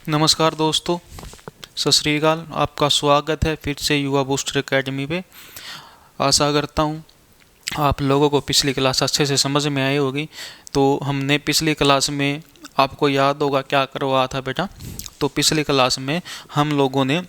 नमस्कार दोस्तों, सत श्री अकाल। आपका स्वागत है फिर से युवा बूस्टर एकेडमी पे। आशा करता हूँ आप लोगों को पिछली क्लास अच्छे से समझ में आई होगी। तो हमने पिछली क्लास में, आपको याद होगा क्या करवाया था बेटा। तो पिछली क्लास में हम लोगों ने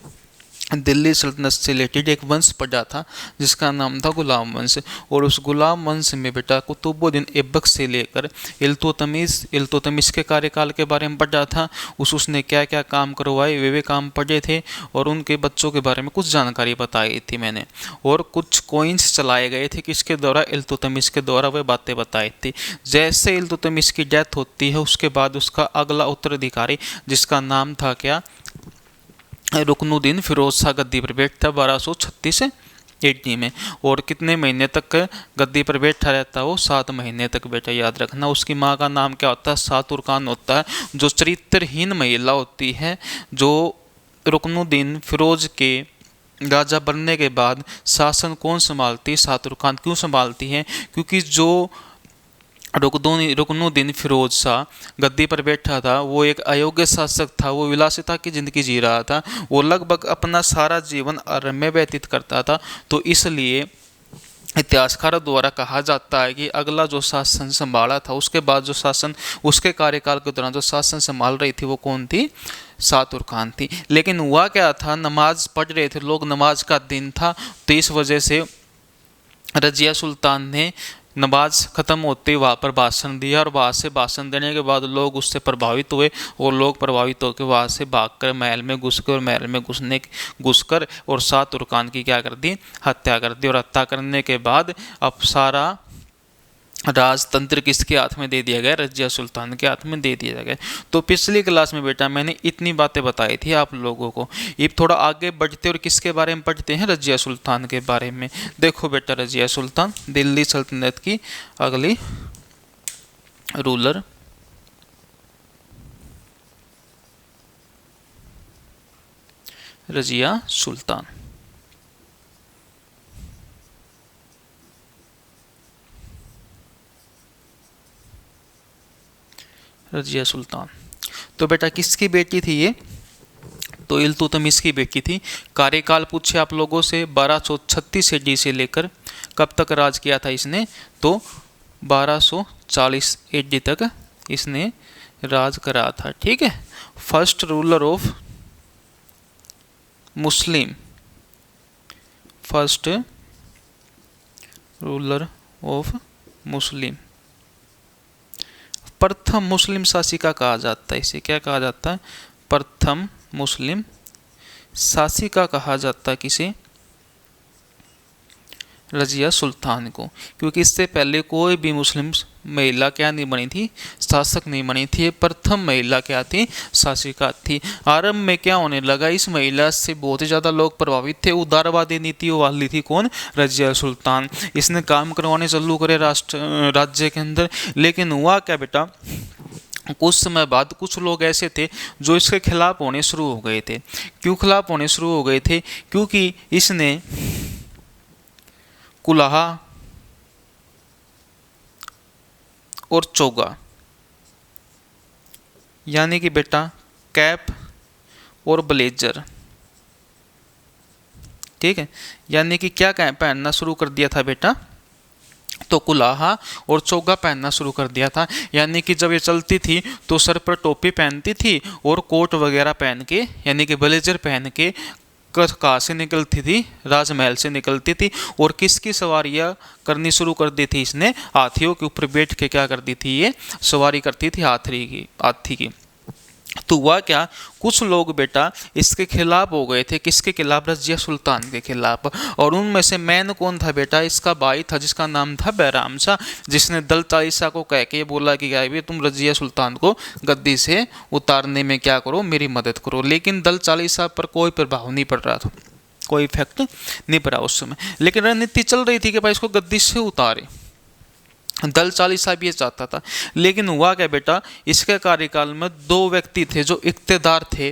दिल्ली सल्तनत से रिलेटेड एक वंश पढ़ा था जिसका नाम था गुलाम वंश। और उस गुलाम वंश में बेटा कुतुबुद्दीन ऐबक से लेकर इल्तुतमिश के कार्यकाल के बारे में पढ़ा था। उसने क्या क्या काम करवाए वे काम पढ़े थे, और उनके बच्चों के बारे में कुछ जानकारी बताई थी मैंने। और कुछ कोइंस चलाए गए थे किसके द्वारा, इल्तुतमिश के द्वारा वे बातें बताई थी। जैसे इल्तुतमिश की डेथ होती है उसके बाद उसका अगला उत्तराधिकारी, जिसका नाम था क्या, रुकनुद्दीन फिरोज शाह, गद्दी पर बैठता 1236 AD में। और कितने महीने तक गद्दी पर बैठा रहता है वो, 7 महीने तक बेटा, याद रखना। उसकी माँ का नाम क्या होता है, शातुरखान होता है। जो चरित्रहीन महिला होती है, जो रुकनुद्दीन फिरोज के राजा बनने के बाद शासन कौन संभालती है, शातुरखान क्यों संभालती है, क्योंकि जो रुकनुद्दीन फिरोज शाह गद्दी पर बैठा था वो एक अयोग्य शासक था। वो विलासिता की जिंदगी जी रहा था। वो लगभग अपना सारा जीवन आराम में व्यतीत करता था। तो इसलिए इतिहासकारों द्वारा कहा जाता है कि अगला जो शासन संभाला था, उसके बाद जो शासन, उसके कार्यकाल के दौरान जो शासन संभाल रही थी वो कौन थी, शातुरखान थी। लेकिन हुआ क्या था, नमाज पढ़ रहे थे लोग, नमाज का दिन था। तो इस वजह से रजिया सुल्तान ने नमाज ख़त्म होते वहाँ पर भाषण दिया, और वहाँ से भाषण देने के बाद लोग उससे प्रभावित हुए, और लोग प्रभावित होकर वहाँ से भागकर महल में घुस गए, और महल में घुसकर और शातुरखान की क्या कर दी, हत्या कर दी। और हत्या करने के बाद अब सारा राजतंत्र किसके हाथ में दे दिया गया, रजिया सुल्तान के हाथ में दे दिया गया। तो पिछली क्लास में बेटा मैंने इतनी बातें बताई थी आप लोगों को। अब थोड़ा आगे बढ़ते और किसके बारे में पढ़ते हैं, रजिया सुल्तान के बारे में। देखो बेटा, रजिया सुल्तान दिल्ली सल्तनत की अगली रूलर। रजिया सुल्तान, रजिया सुल्तान तो बेटा किसकी बेटी थी ये, तो इल्तुतमिश की बेटी थी। कार्यकाल पूछे आप लोगों से, 1236 AD से लेकर कब तक राज किया था इसने, तो 1240 AD तक इसने राज करा था। ठीक है, first ruler of Muslim, first ruler of Muslim, प्रथम मुस्लिम शासिका कहा जाता है। इसे क्या कहा जाता है, प्रथम मुस्लिम शासिका कहा जाता है। किसे, रजिया सुल्तान को। क्योंकि इससे पहले कोई भी मुस्लिम महिला क्या नहीं बनी थी, शासक नहीं बनी थी। ये प्रथम महिला क्या थी, शासिका थी। आरंभ में क्या होने लगा, इस महिला से बहुत ही ज़्यादा लोग प्रभावित थे। उदारवादी नीतियों वाली थी कौन, रजिया सुल्तान। इसने काम करवाने चालू करे राज्य के अंदर। लेकिन हुआ क्या बेटा, कुछ समय बाद कुछ लोग ऐसे थे जो इसके खिलाफ होने शुरू हो गए थे। क्यों खिलाफ होने शुरू हो गए थे, क्योंकि इसने कुलाहा और चोगा, यानी कि बेटा कैप और ब्लेजर, ठीक है, यानी कि क्या पहनना शुरू कर दिया था बेटा, तो कुलाहा और चोगा पहनना शुरू कर दिया था। यानी कि जब ये चलती थी तो सर पर टोपी पहनती थी और कोट वगैरह पहन के, यानी कि ब्लेजर पहन के कहाँ से निकलती थी, राजमहल से निकलती थी। और किसकी सवारियाँ करनी शुरू कर दी थी इसने, हाथियों के ऊपर बैठ के क्या करती थी ये, सवारी करती थी हाथी की। तो हुआ क्या, कुछ लोग बेटा इसके खिलाफ हो गए थे। किसके खिलाफ, रजिया सुल्तान के खिलाफ। और उनमें से मैन कौन था बेटा, इसका भाई था जिसका नाम था बैराम शाह, जिसने दल चालीसा को कह के बोला कि भाई तुम रजिया सुल्तान को गद्दी से उतारने में क्या करो, मेरी मदद करो। लेकिन दल चालीसा पर कोई प्रभाव नहीं पड़ रहा था, कोई इफेक्ट नहीं पड़ा उस समय। लेकिन रणनीति चल रही थी कि भाई इसको गद्दी से उतारे, दल चालीसा भी ये चाहता था। लेकिन हुआ क्या बेटा, इसके कार्यकाल में 2 व्यक्ति थे जो इख्तियार थे।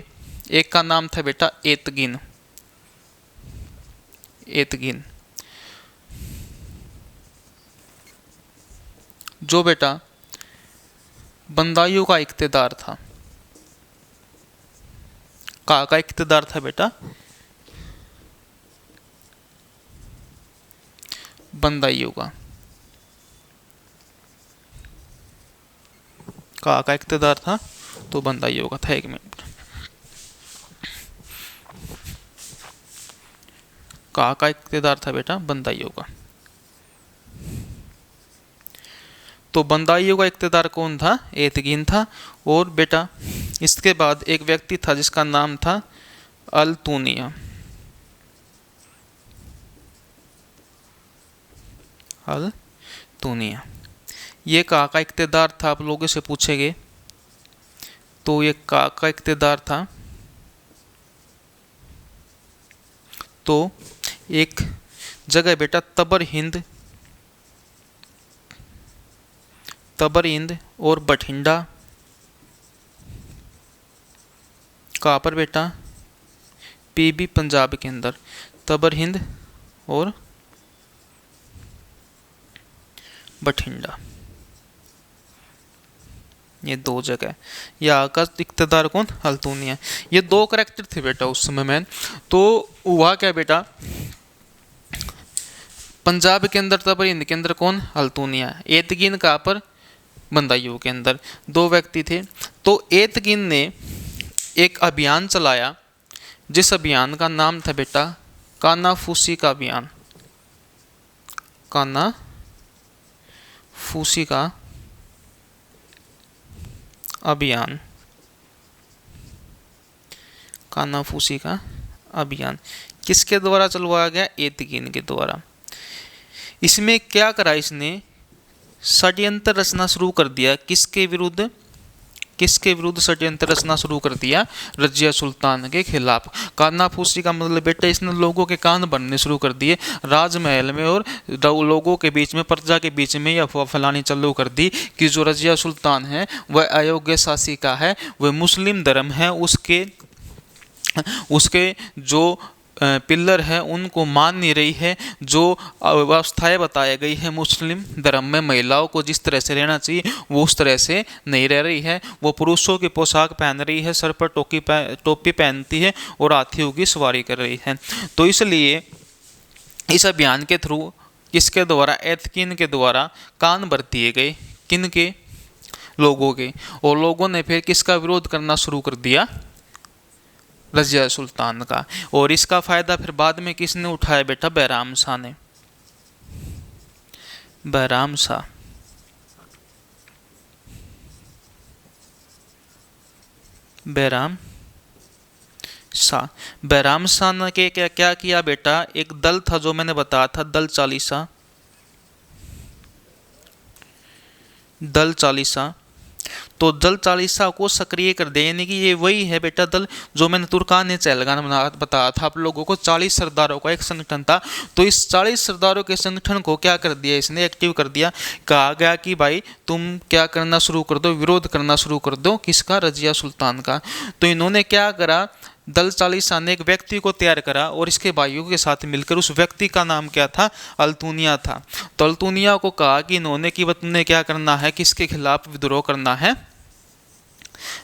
एक का नाम था बेटा एतगिन, जो बेटा बंदाइयों का इख्तियार था। का इक़्तिदार था बेटा? बंदाइयों का। का इक़्तिदार था तो बंदाइयों का था। एक मिनट, का इक़्तिदार था बेटा? बंदाइयों का। तो बंदाइयों का इक़्तिदार कौन था? एतकीन था। और बेटा इसके बाद एक व्यक्ति था जिसका नाम था अल्तूनिया। अल्तूनिया, ये का इक़्तिदार था? आप लोगों से पूछेंगे तो ये का इक़्तिदार था तो एक जगह बेटा तबर हिंद और बठिंडा, कहाँ पर बेटा? पीबी पंजाब के अंदर। तबर हिंद और बठिंडा, ये दो जगह। या का इक़्तिदार कौन? अल्तूनिया। ये दो करैक्टर थे बेटा उस समय में। तो हुआ क्या बेटा, पंजाब के अंदर तबर हिंद के अंदर कौन? अल्तूनिया। एतकीन कहाँ पर? बंदाइयों के अंदर। दो व्यक्ति थे। तो एतकीन ने एक अभियान चलाया जिस अभियान का नाम था बेटा कानाफूसी का अभियान। कानाफूसी का अभियान। कानाफूसी का अभियान किसके द्वारा चलवाया गया? एतकीन के द्वारा। इसमें क्या करा इसने? षड्यंत्र रचना शुरू कर दिया। किसके विरुद्ध? षड्यंत्र रचना शुरू कर दिया? रजिया सुल्तान के खिलाफ। कानाफूसी का मतलब बेटा इसने लोगों के कान बनने शुरू कर दिए राजमहल में, और लोगों के बीच में, प्रजा के बीच में यह अफवाह फैलानी चालू कर दी कि जो रजिया सुल्तान है वह अयोग्य शासिका है, वह मुस्लिम धर्म है, उसके जो पिल्लर है उनको मान नहीं रही है, जो व्यवस्थाएं बताई गई है मुस्लिम धर्म में महिलाओं को जिस तरह से रहना चाहिए वो उस तरह से नहीं रह रही है। वो पुरुषों की पोशाक पहन रही है, सर पर टोपी पहनती है और हाथियों की सवारी कर रही है। तो इसलिए इस अभियान के थ्रू किसके द्वारा? एतकीन के द्वारा कान भर दिए गए। किन के? लोगों के। और लोगों ने फिर किसका विरोध करना शुरू कर दिया? रजिया सुल्तान का। और इसका फायदा फिर बाद में किसने उठाया बेटा? बैराम शाह ने। बैराम शाह। बैराम शाह ने क्या किया बेटा? एक दल था जो मैंने बताया था, दल चालीसा। तो दल चालीसा को सक्रिय कर दिया, यानी कि ये वही है बेटा दल जो मैंने तुर्कान चहलगान बताया था आप लोगों को। 40 सरदारों का एक संगठन था। तो इस 40 सरदारों के संगठन को क्या कर दिया इसने? एक्टिव कर दिया। कहा गया कि भाई तुम क्या करना शुरू कर दो? विरोध करना शुरू कर दो। किसका? रजिया सुल्तान का। तो इन्होंने क्या करा? दल चालीसा ने एक व्यक्ति को तैयार करा और इसके भाइयों के साथ मिलकर, उस व्यक्ति का नाम क्या था? अल्तूनिया था। तो अल्तूनिया को कहा कि इन्होंने कि तुमने क्या करना है? किसके खिलाफ विद्रोह करना है?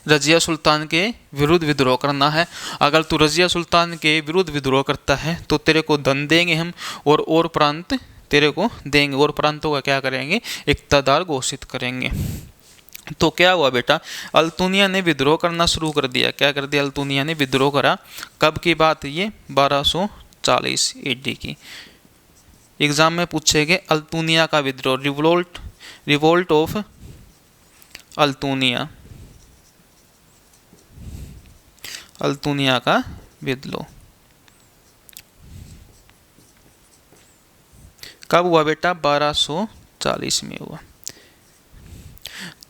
रजिया सुल्तान के विरुद्ध विद्रोह करना है। अगर तू रजिया सुल्तान के विरुद्ध विद्रोह करता है तो तेरे को धन देंगे हम, और प्रांत तेरे को देंगे, और प्रांतों का क्या करेंगे? इक़्तिदार घोषित करेंगे। तो क्या हुआ बेटा? अल्तूनिया ने विद्रोह करना शुरू कर दिया। क्या कर दिया? अल्तूनिया ने विद्रोह करा। कब की बात? ये 1240 AD की। एग्जाम में पूछेंगे अल्तूनिया का विद्रोह, रिवोल्ट ऑफ अल्तूनिया। अल्तूनिया का विद्रोह कब हुआ बेटा? 1240 में हुआ।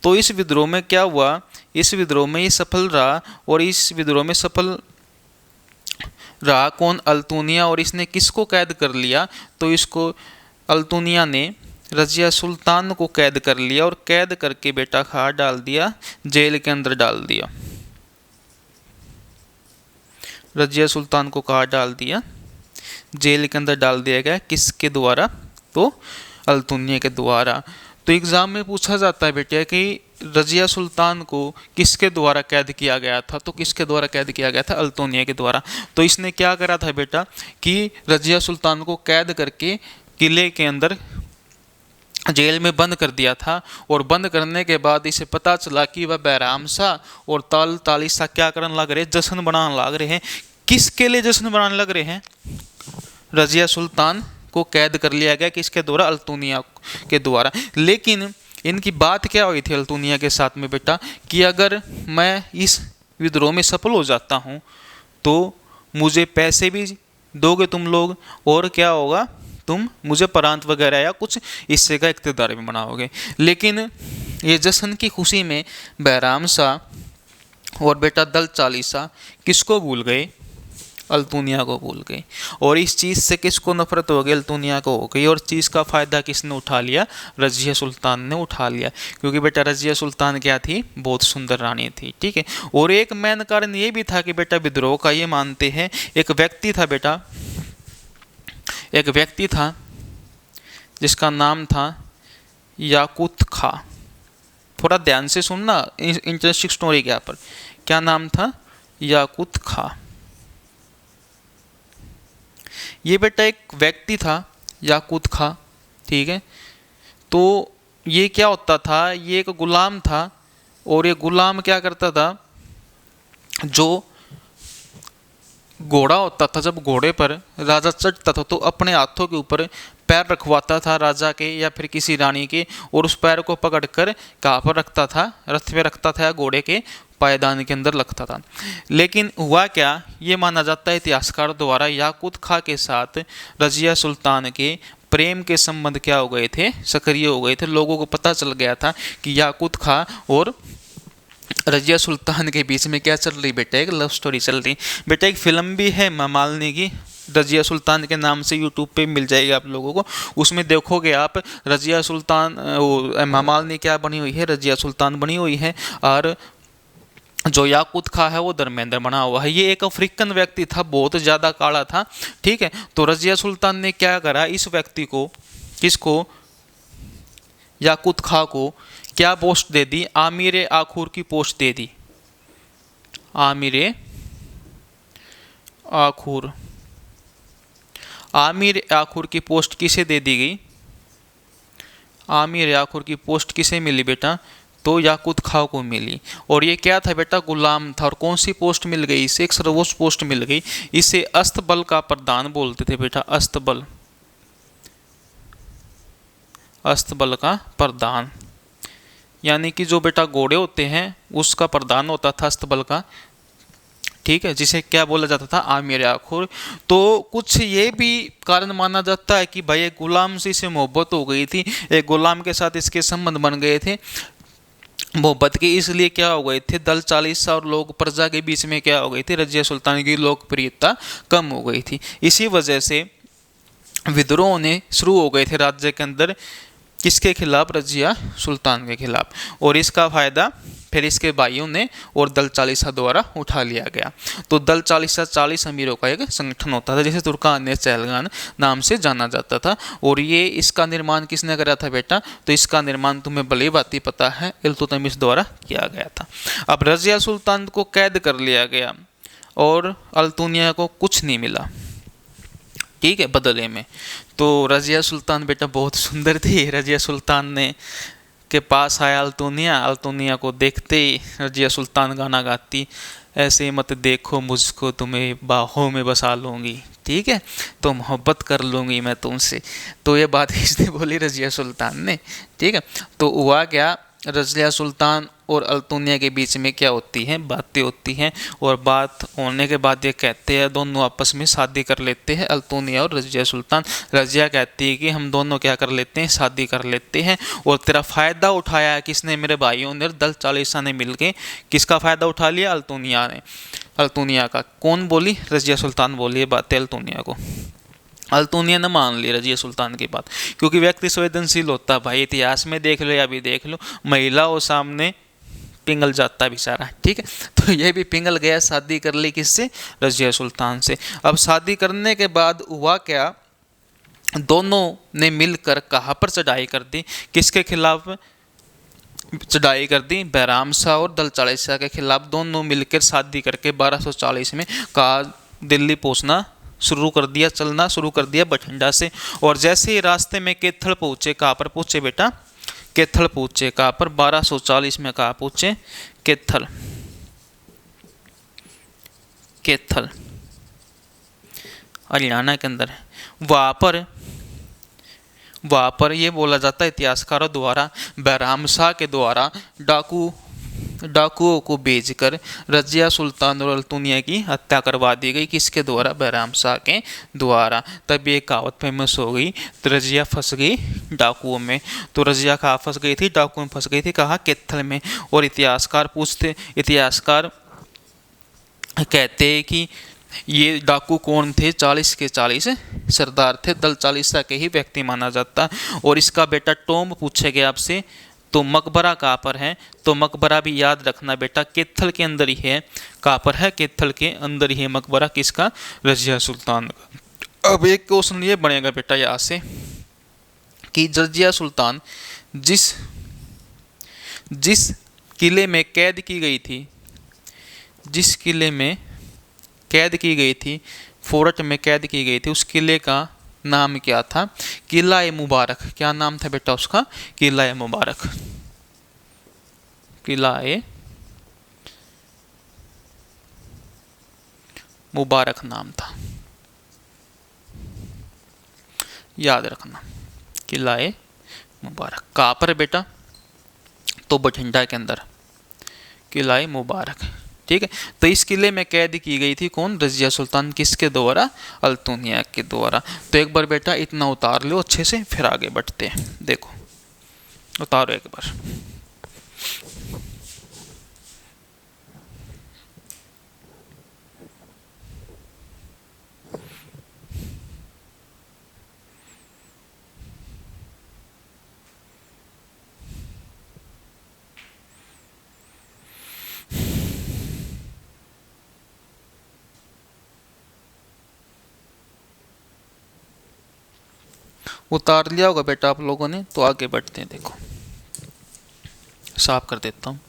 तो इस विद्रोह में क्या हुआ? इस विद्रोह में ये सफल रहा, और इस विद्रोह में सफल रहा कौन? अल्तूनिया। और इसने किसको कैद कर लिया? तो इसको अल्तूनिया ने रजिया सुल्तान को कैद कर लिया, और कैद करके बेटा कहाँ डाल दिया? जेल के अंदर डाल दिया। रजिया सुल्तान को कहाँ डाल दिया? जेल के अंदर डाल दिया गया। किसके द्वारा? तो अल्तूनिया के द्वारा। तो एग्ज़ाम में पूछा जाता है बेटा कि रजिया सुल्तान को किसके द्वारा कैद किया गया था, तो किसके द्वारा कैद किया गया था? अल्तुनिया के द्वारा। तो इसने क्या करा था बेटा कि रजिया सुल्तान को कैद करके किले के अंदर जेल में बंद कर दिया था। और बंद करने के बाद इसे पता चला कि वह बैराम शाह और ताली शाह क्या करने लग रहे, जश्न बनाने लग रहे हैं। किसके लिए जश्न बनाने लग रहे हैं? रजिया सुल्तान को कैद कर लिया गया, किसके द्वारा? अल्तुनिया के द्वारा। लेकिन इनकी बात क्या हुई थी अल्तुनिया के साथ में बेटा कि अगर मैं इस विद्रोह में सफल हो जाता हूँ तो मुझे पैसे भी दोगे तुम लोग, और क्या होगा, तुम मुझे प्रांत वगैरह या कुछ हिस्से का इख्तियार भी बनाओगे। लेकिन ये जश्न की खुशी में बैराम शाह और बेटा दल चालीसा किसको भूल गए? अल्तुनिया को भूल गए। और इस चीज़ से किसको नफरत हो गई? अल्तुनिया को हो गई। और चीज़ का फ़ायदा किसने उठा लिया? रजिया सुल्तान ने उठा लिया, क्योंकि बेटा रजिया सुल्तान क्या थी? बहुत सुंदर रानी थी, ठीक है। और एक मेन कारण ये भी था कि बेटा विद्रोह का, ये मानते हैं, एक व्यक्ति था बेटा, एक व्यक्ति था जिसका नाम था याकूत खा। थोड़ा ध्यान से सुनना, इंटरेस्टिंग स्टोरी के यहाँ पर। क्या नाम था? याकूत खा। ये बेटा एक व्यक्ति था याकूत खा, ठीक है। तो ये क्या होता था? ये एक गुलाम था। और ये गुलाम क्या करता था? जो घोड़ा होता था, जब घोड़े पर राजा चढ़ता था तो अपने हाथों के ऊपर पैर रखवाता था राजा के या फिर किसी रानी के, और उस पैर को पकड़कर कहाँ पर रखता था? रथ पे रखता था या घोड़े के पायदान के अंदर रखता था। लेकिन हुआ क्या, ये माना जाता है इतिहासकार द्वारा, याकूत खा के साथ रजिया सुल्तान के प्रेम के संबंध क्या हो गए थे? सक्रिय हो गए थे। लोगों को पता चल गया था कि याकूत खा और रजिया सुल्तान के बीच में क्या चल रही बेटा? एक लव स्टोरी चल रही। बेटा एक फिल्म भी है मामालनी की, रजिया सुल्तान के नाम से यूट्यूब पे मिल जाएगी आप लोगों को। उसमें देखोगे आप, रजिया सुल्तान, मामालनी क्या बनी हुई है? रजिया सुल्तान बनी हुई है, और जो याकूत खा है वो धर्मेंद्र बना हुआ है। ये एक अफ्रीकन व्यक्ति था, बहुत ज़्यादा काला था, ठीक है। तो रजिया सुल्तान ने क्या करा? इस व्यक्ति को, किसको? याकूत खा को क्या पोस्ट दे दी? आमिर आखुर की पोस्ट दे दी। आमिर आखुर, आमिर आखुर की पोस्ट किसे दे दी गई? आमिर आखुर की पोस्ट किसे मिली बेटा? तो याकूत खा को मिली। और ये क्या था बेटा? गुलाम था। और कौन सी पोस्ट मिल गई इसे? एक सर्वोच्च पोस्ट मिल गई। इसे अस्तबल का प्रधान बोलते थे बेटा, अस्तबल, अस्तबल का प्रधान। यानी कि जो बेटा घोड़े होते हैं उसका प्रधान होता था अस्तबल का, ठीक है, जिसे क्या बोला जाता था? आमिर आखुर। तो कुछ ये भी कारण माना जाता है कि भाई एक गुलाम से इसे मोहब्बत हो गई थी, एक गुलाम के साथ इसके संबंध बन गए थे मोहब्बत के, इसलिए क्या हो गए थे? दल चालीसा और लोग प्रजा के बीच में क्या हो गई थी? रजिया सुल्तान की लोकप्रियता कम हो गई थी। इसी वजह से विद्रोह होने शुरू हो गए थे राज्य के अंदर, किसके खिलाफ? रजिया सुल्तान के खिलाफ। और इसका फायदा फिर इसके भाइयों ने और दल चालीसा द्वारा उठा लिया गया। तो दल चालीसा 40 अमीरों का एक संगठन होता था, जिसे तुर्कान चहलगान नाम से जाना जाता था। और ये इसका निर्माण किसने करा था बेटा? तो इसका निर्माण तुम्हें भली भांति पता है, इल्तुतमिश द्वारा किया गया था। अब रजिया सुल्तान को कैद कर लिया गया और अल्तुनिया को कुछ नहीं मिला, ठीक है, बदले में। तो रजिया सुल्तान बेटा बहुत सुंदर थी। रजिया सुल्तान ने के पास आया अल्तुनिया, अल्तुनिया को देखते ही रजिया सुल्तान गाना गाती, ऐसे मत देखो मुझको, तुम्हें बाहों में बसा लूँगी, ठीक है, तो मोहब्बत कर लूँगी मैं तुमसे। तो ये बात किसने बोली? रजिया सुल्तान ने, ठीक है। तो हुआ क्या, रजिया सुल्तान और अल्तुनिया के बीच में क्या होती हैं? बातें होती हैं। और बात होने के बाद ये कहते हैं दोनों आपस में शादी कर लेते हैं, अल्तुनिया और रजिया सुल्तान। रजिया कहती है कि हम दोनों क्या कर लेते हैं? शादी कर लेते हैं। और तेरा फ़ायदा उठाया किसने? मेरे भाइयों ने, दल चालीसा ने मिलके किसका फ़ायदा उठा लिया? अल्तुनिया ने, अल्तुनिया का। कौन बोली? रजिया सुल्तान बोली ये बातें अल्तुनिया को। अल्तुनिया ने मान ली रजिया सुल्तान की बात, क्योंकि व्यक्ति संवेदनशील होता है भाई। इतिहास में देख लो या भी देख लो, महिला हो सामने पिंगल जाता बेचारा, ठीक है। तो ये भी पिंगल गया, शादी कर ली किससे? रजिया सुल्तान से। अब शादी करने के बाद हुआ क्या, दोनों ने मिलकर कहाँ पर चढ़ाई कर दी, किसके खिलाफ चढ़ाई कर दी, बैराम शाह और दल चालीसा के खिलाफ। दोनों मिलकर शादी करके 1240 में कहा दिल्ली पहुंचना शुरू कर दिया, चलना शुरू कर दिया बठिंडा से। और जैसे ही रास्ते में कैथल पहुंचे, कहाँ पर पहुंचे बेटा, कैथल पहुंचे। कहाँ पर, 1240 में कहाँ पहुंचे, कैथल, कैथल हरियाणा के अंदर है। वहाँ पर ये बोला जाता है इतिहासकारों द्वारा, बैराम शाह के द्वारा डाकुओं को भेजकर रजिया सुल्तान और अल्तुनिया की हत्या करवा दी गई। किसके द्वारा, बैराम शाह के द्वारा। तब ये कहावत फेमस हो गई, तो रजिया फंस गई डाकुओं में। तो रजिया कहाँ फंस गई थी, डाकुओं में फंस गई थी, कहाँ, कैथल में। और इतिहासकार कहते हैं कि ये डाकू कौन थे, 40 के 40 सरदार थे, दल चालीसा के ही व्यक्ति माना जाता। और इसका बेटा टॉम पूछेगा आपसे, तो मकबरा कहाँ पर है, तो मकबरा भी याद रखना बेटा, कैथल के अंदर ही है। कहाँ पर है, कैथल के अंदर ही है मकबरा, किसका, रजिया सुल्तान का। अब एक क्वेश्चन ये बनेगा बेटा यहाँ से कि रजिया सुल्तान जिस किले में कैद की गई थी, जिस किले में कैद की गई थी, फोर्ट में कैद की गई थी, उस किले का नाम क्या था, किला ए मुबारक। क्या नाम था बेटा उसका, किला ए मुबारक, किला ए मुबारक नाम था, याद रखना, किला ए मुबारक। कहाँ पर बेटा, तो बठिंडा के अंदर, किला ए मुबारक। ठीक है, तो इस किले में कैद की गई थी कौन, रजिया सुल्तान, किसके द्वारा, अल्तुनिया के द्वारा। तो एक बार बेटा इतना उतार लो अच्छे से, फिर आगे बढ़ते हैं। देखो उतारो एक बार। उतार लिया होगा बेटा आप लोगों ने, तो आगे बढ़ते हैं। देखो साफ कर देता हूँ।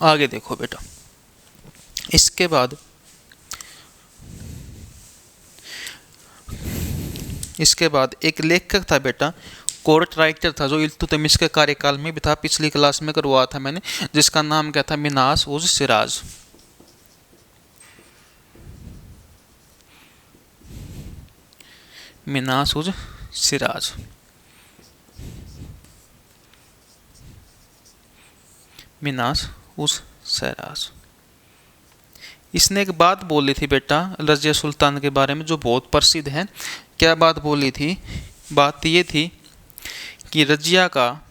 आगे देखो बेटा, इसके बाद एक लेखक था बेटा, कोर्ट राइटर था, जो इल्तुतमिश के कार्यकाल में भी था, पिछली क्लास में करवाया था मैंने, जिसका नाम क्या था, मिनास उज सिराज। मिनास उज सिराज, मिनास उज सिराज। इसने एक बात बोली थी बेटा रजिया सुल्तान के बारे में, जो बहुत प्रसिद्ध है। क्या बात बोली थी, बात ये थी कि रजिया का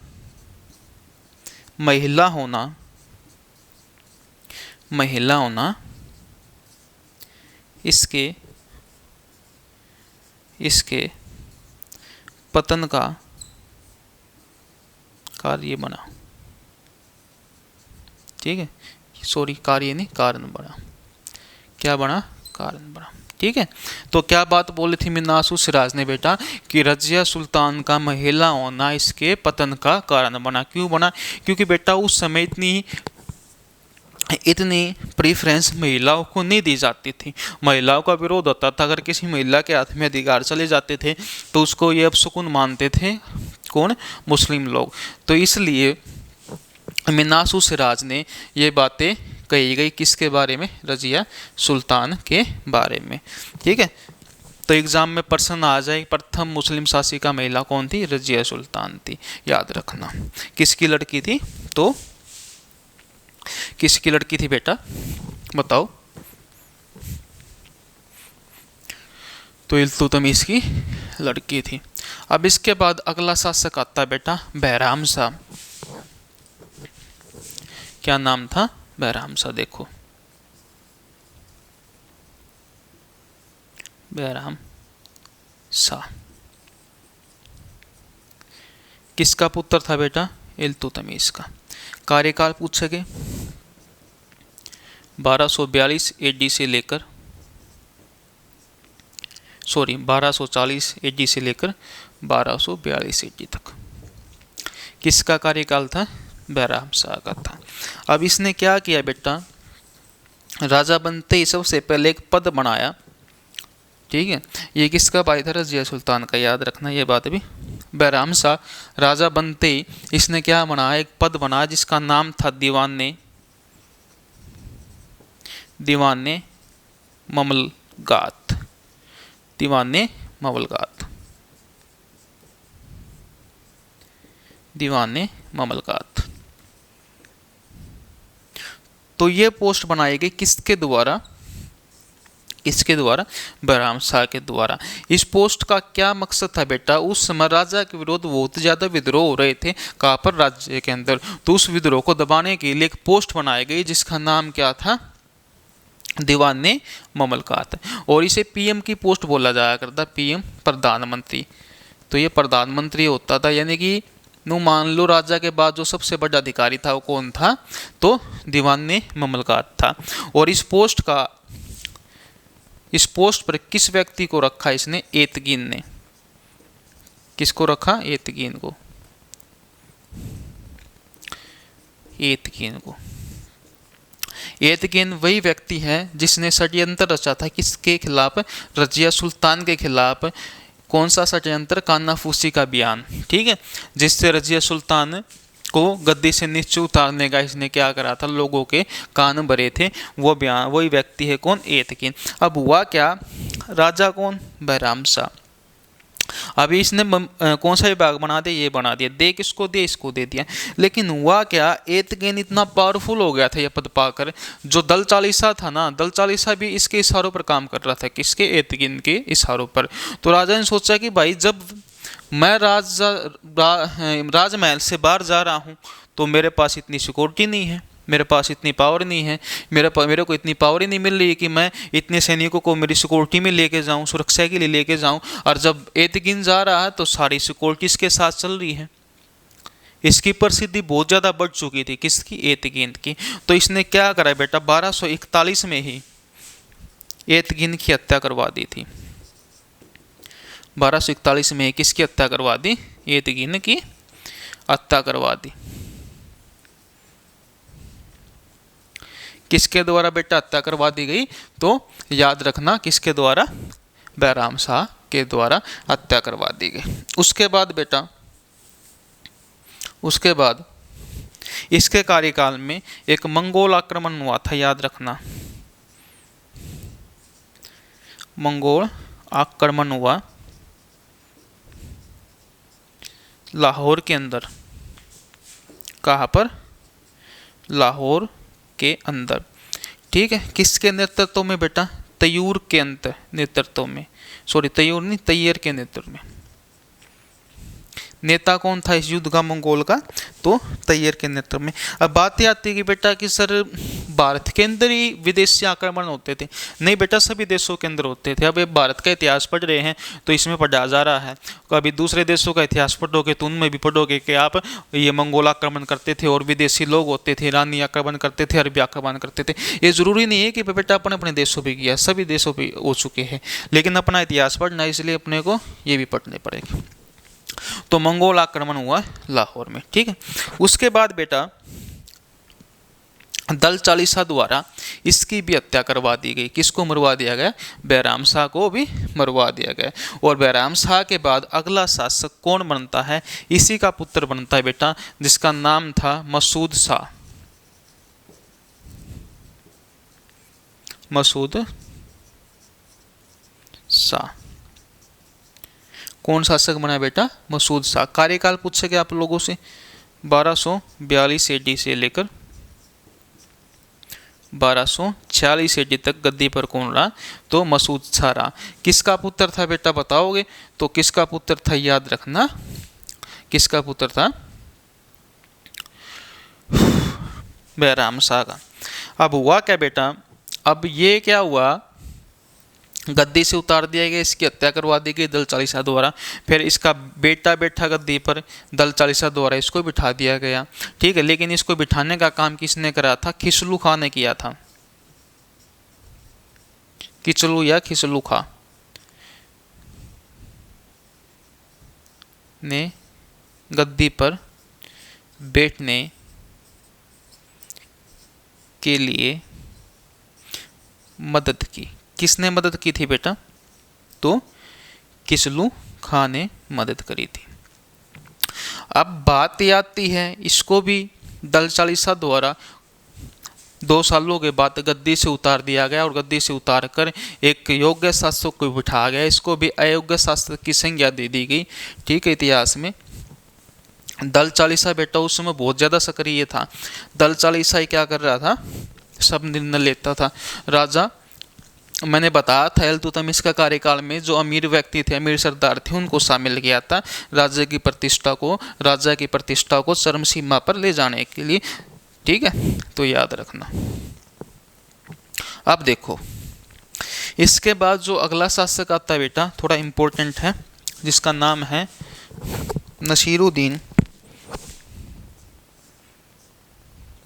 महिला होना इसके पतन का कार्य बना। ठीक है, सॉरी, कार्य नहीं, कारण बना। क्या बना, कारण बना। ठीक है, तो क्या बात बोली थी मिनास उज सिराज ने बेटा, कि रजिया सुल्तान का महिला होना इसके पतन का कारण बना। क्यों बना, क्योंकि बेटा उस समय इतनी प्रीफ्रेंस महिलाओं को नहीं दी जाती थी, महिलाओं का विरोध होता था। अगर किसी महिला के हाथ में अधिकार चले जाते थे तो उसको ये अपशकुन मानते थे, कौन, मुस्लिम लोग। तो इसलिए मिनास उज सिराज ने ये बातें कही गई, किसके बारे में, रजिया सुल्तान के बारे में। ठीक है, तो एग्जाम में प्रश्न आ जाए, प्रथम मुस्लिम शासिका महिला कौन थी? रजिया सुल्तान थी, याद रखना। किसकी लड़की थी? तो किसकी लड़की थी बेटा, बताओ? तो इल्तुतमिश की लड़की थी। अब इसके बाद अगला शासक आता है बेटा बैराम शाह। क्या नाम था? बैराम शाह। देखो बैराम शाह किसका पुत्र था बेटा? इल्तुतमिश का। कार्यकाल पूछेंगे 1242 एडी से लेकर 1240 एडी से लेकर 1242 एडी तक किसका कार्यकाल था? बैराम शाह का था। अब इसने क्या किया बेटा, राजा बनते ही सबसे पहले एक पद बनाया, ठीक है। ये किसका भाई था? रजिया सुल्तान का, याद रखना ये बात भी। बैराम शाह राजा बनते ही इसने क्या बनाया? एक पद बनाया जिसका नाम था दीवाने ममलगात। दीवाने ममलगात। दीवाने ममलगात। तो ये पोस्ट बनाई गई किसके द्वारा? किसके द्वारा? बैराम शाह के द्वारा। इस पोस्ट का क्या मकसद था बेटा? उस समय राजा के विरुद्ध बहुत ज़्यादा विद्रोह हो रहे थे, कहाँ पर? राज्य के अंदर। तो उस विद्रोह को दबाने के लिए एक पोस्ट बनाई गई जिसका नाम क्या था? दीवाने ममलकात। और इसे पीएम की पोस्ट बोला जाया करता, पीएम प्रधानमंत्री। तो ये प्रधानमंत्री होता था, यानी कि नु मान लो राजा के बाद जो सबसे बड़ा अधिकारी था वो कौन था? तो दीवाने ममलकात था। और इस पोस्ट पर किस व्यक्ति को रखा इसने? एतकीन ने। किसको रखा? एतकीन को। एतकीन को। एतकीन वही व्यक्ति है जिसने षड्यंत्र रचा था किसके खिलाफ? रजिया सुल्तान के खिलाफ। कौन सा षड्यंत्र? कानाफूसी का बयान, ठीक है, जिससे रजिया सुल्तान को गद्दी से नीचे उतारने का इसने क्या करा था? लोगों के कान भरे थे। वो बयान, वही व्यक्ति है कौन? एतकीन। अब हुआ क्या? राजा कौन? बैराम शाह। अभी इसने कौन सा विभाग बना दिया? ये बना दिया। दे किसको दिया? इसको दे दिया। लेकिन हुआ क्या? एतकीन इतना पावरफुल हो गया था यह पद पाकर, जो दल चालीसा था ना, दल चालीसा भी इसके इशारों पर काम कर रहा था। किसके? एतकीन के इशारों पर। तो राजा ने सोचा कि भाई जब मैं राजमहल से बाहर जा रहा हूँ तो मेरे पास इतनी सिक्योरिटी नहीं है, मेरे पास इतनी पावर नहीं है, मेरे को इतनी पावर ही नहीं मिल रही कि मैं इतने सैनिकों को मेरी सिक्योरिटी में लेके जाऊं, सुरक्षा के लिए लेके जाऊं। और जब एतकीन जा रहा है तो सारी सिक्योरिटी इसके साथ चल रही है। इसकी प्रसिद्धि बहुत ज़्यादा बढ़ चुकी थी। किसकी? एतकीन की। तो इसने क्या करा बेटा? 1241 में ही एतकीन की हत्या करवा दी थी। 1241 में किसकी हत्या करवा दी? एतकीन की हत्या करवा दी। किसके द्वारा बेटा हत्या करवा दी गई? तो याद रखना किसके द्वारा? बैराम शाह के द्वारा हत्या करवा दी गई। उसके बाद बेटा, उसके बाद इसके कार्यकाल में एक मंगोल आक्रमण हुआ था, याद रखना। मंगोल आक्रमण हुआ लाहौर के अंदर। कहाँ पर? लाहौर के अंदर, ठीक है। किसके नेतृत्व में बेटा? तैयूर के नेतृत्व में, तैयूर नहीं, तैयर के नेतृत्व में। नेता कौन था इस युद्ध का मंगोल का? तो तैयर के नेतृत्व में। अब बात ये आती है कि बेटा कि सर भारत के अंदर ही विदेशी आक्रमण होते थे? नहीं बेटा, सभी देशों के अंदर होते थे। अब ये भारत का इतिहास पढ़ रहे हैं तो इसमें पढ़ा जा रहा है। कभी दूसरे देशों का इतिहास पढ़ोगे तो उनमें भी पढ़ोगे कि आप ये मंगोल आक्रमण करते थे और विदेशी लोग होते थे, ईरानी आक्रमण करते थे, अरबी आक्रमण करते थे। ये जरूरी नहीं है कि बेटा अपने अपने देशों पर किया, सभी देशों पर हो चुके हैं, लेकिन अपना इतिहास पढ़ना, इसलिए अपने को ये भी पढ़ने पड़ेंगे। तो मंगोल आक्रमण हुआ लाहौर में, ठीक है। उसके बाद बेटा दल चालीसा द्वारा इसकी भी हत्या करवा दी गई। किसको मरवा दिया गया? बैराम शाह को भी मरवा दिया गया। और बैराम शाह के बाद अगला शासक कौन बनता है? इसी का पुत्र बनता है बेटा, जिसका नाम था मसूद शाह। मसूद शाह। कौन शासक बना बेटा? मसूद शाह। कार्यकाल पूछ सके आप लोगों से 1242 AD से लेकर 1246 AD तक गद्दी पर कौन रहा? तो मसूद शाह रहा। किसका पुत्र था बेटा बताओगे? तो किसका पुत्र था याद रखना, किसका पुत्र था? बैराम शाह का। अब हुआ क्या बेटा, अब ये क्या हुआ, गद्दी से उतार दिया गया, इसकी हत्या करवा दी गई दल चालीसा द्वारा। फिर इसका बेटा बैठा गद्दी पर, दल चालीसा द्वारा इसको बिठा दिया गया। ठीक है, लेकिन इसको बिठाने का काम किसने करा था? खिसलू खां ने किया था। किचलू या खिसलू खां ने गद्दी पर बैठने के लिए मदद की। किसने मदद की थी बेटा? तो खिसलू खां ने मदद करी थी। अब बात आती है, इसको भी दल चालीसा द्वारा 2 सालों के बाद गद्दी से उतार दिया गया और गद्दी से उतार कर एक योग्य शासक को बिठाया गया। इसको भी अयोग्य शासक की संज्ञा दे दी गई। ठीक है, इतिहास में दल चालीसा बेटा उस समय बहुत ज़्यादा सक्रिय था। दल चालीसा ही क्या कर रहा था? सब निर्णय लेता था। राजा, मैंने बताया था इल्तुतमिश का कार्यकाल में जो अमीर व्यक्ति थे, अमीर सरदार थे, उनको शामिल किया था राज्य की प्रतिष्ठा को चरम सीमा पर ले जाने के लिए। ठीक है, तो याद रखना। अब देखो, इसके बाद जो अगला शासक आता है बेटा, थोड़ा इम्पोर्टेंट है, जिसका नाम है नसीरुद्दीन।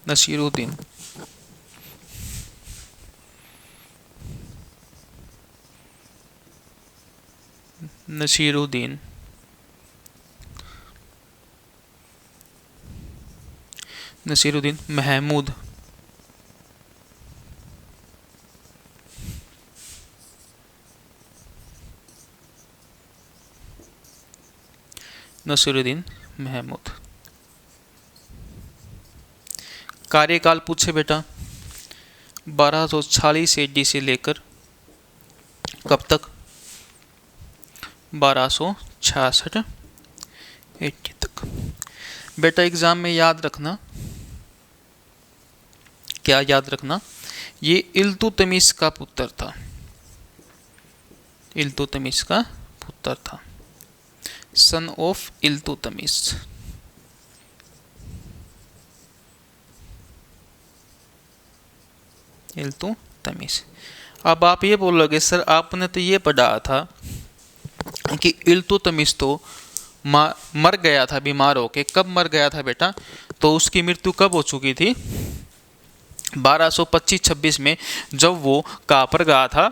नसीरुद्दीन नसीरुद्दीन नसीरुद्दीन महमूद। नसीरुद्दीन महमूद। कार्यकाल पूछे बेटा 1246 AD से लेकर कब तक? 1266 AD तक। बेटा एग्जाम में याद रखना, क्या याद रखना? ये इल्तुतमिश का पुत्र था। इल्तुतमिश का पुत्र था, सन ऑफ इल्तुतमिश। इल्तुतमिश। अब आप ये बोलोगे सर आपने तो ये पढ़ा था कि इल्तुतमिश तो मर गया था बीमार होके। कब मर गया था बेटा? तो उसकी मृत्यु कब हो चुकी थी? 1225-26 में, जब वो कहाँ पर गया था?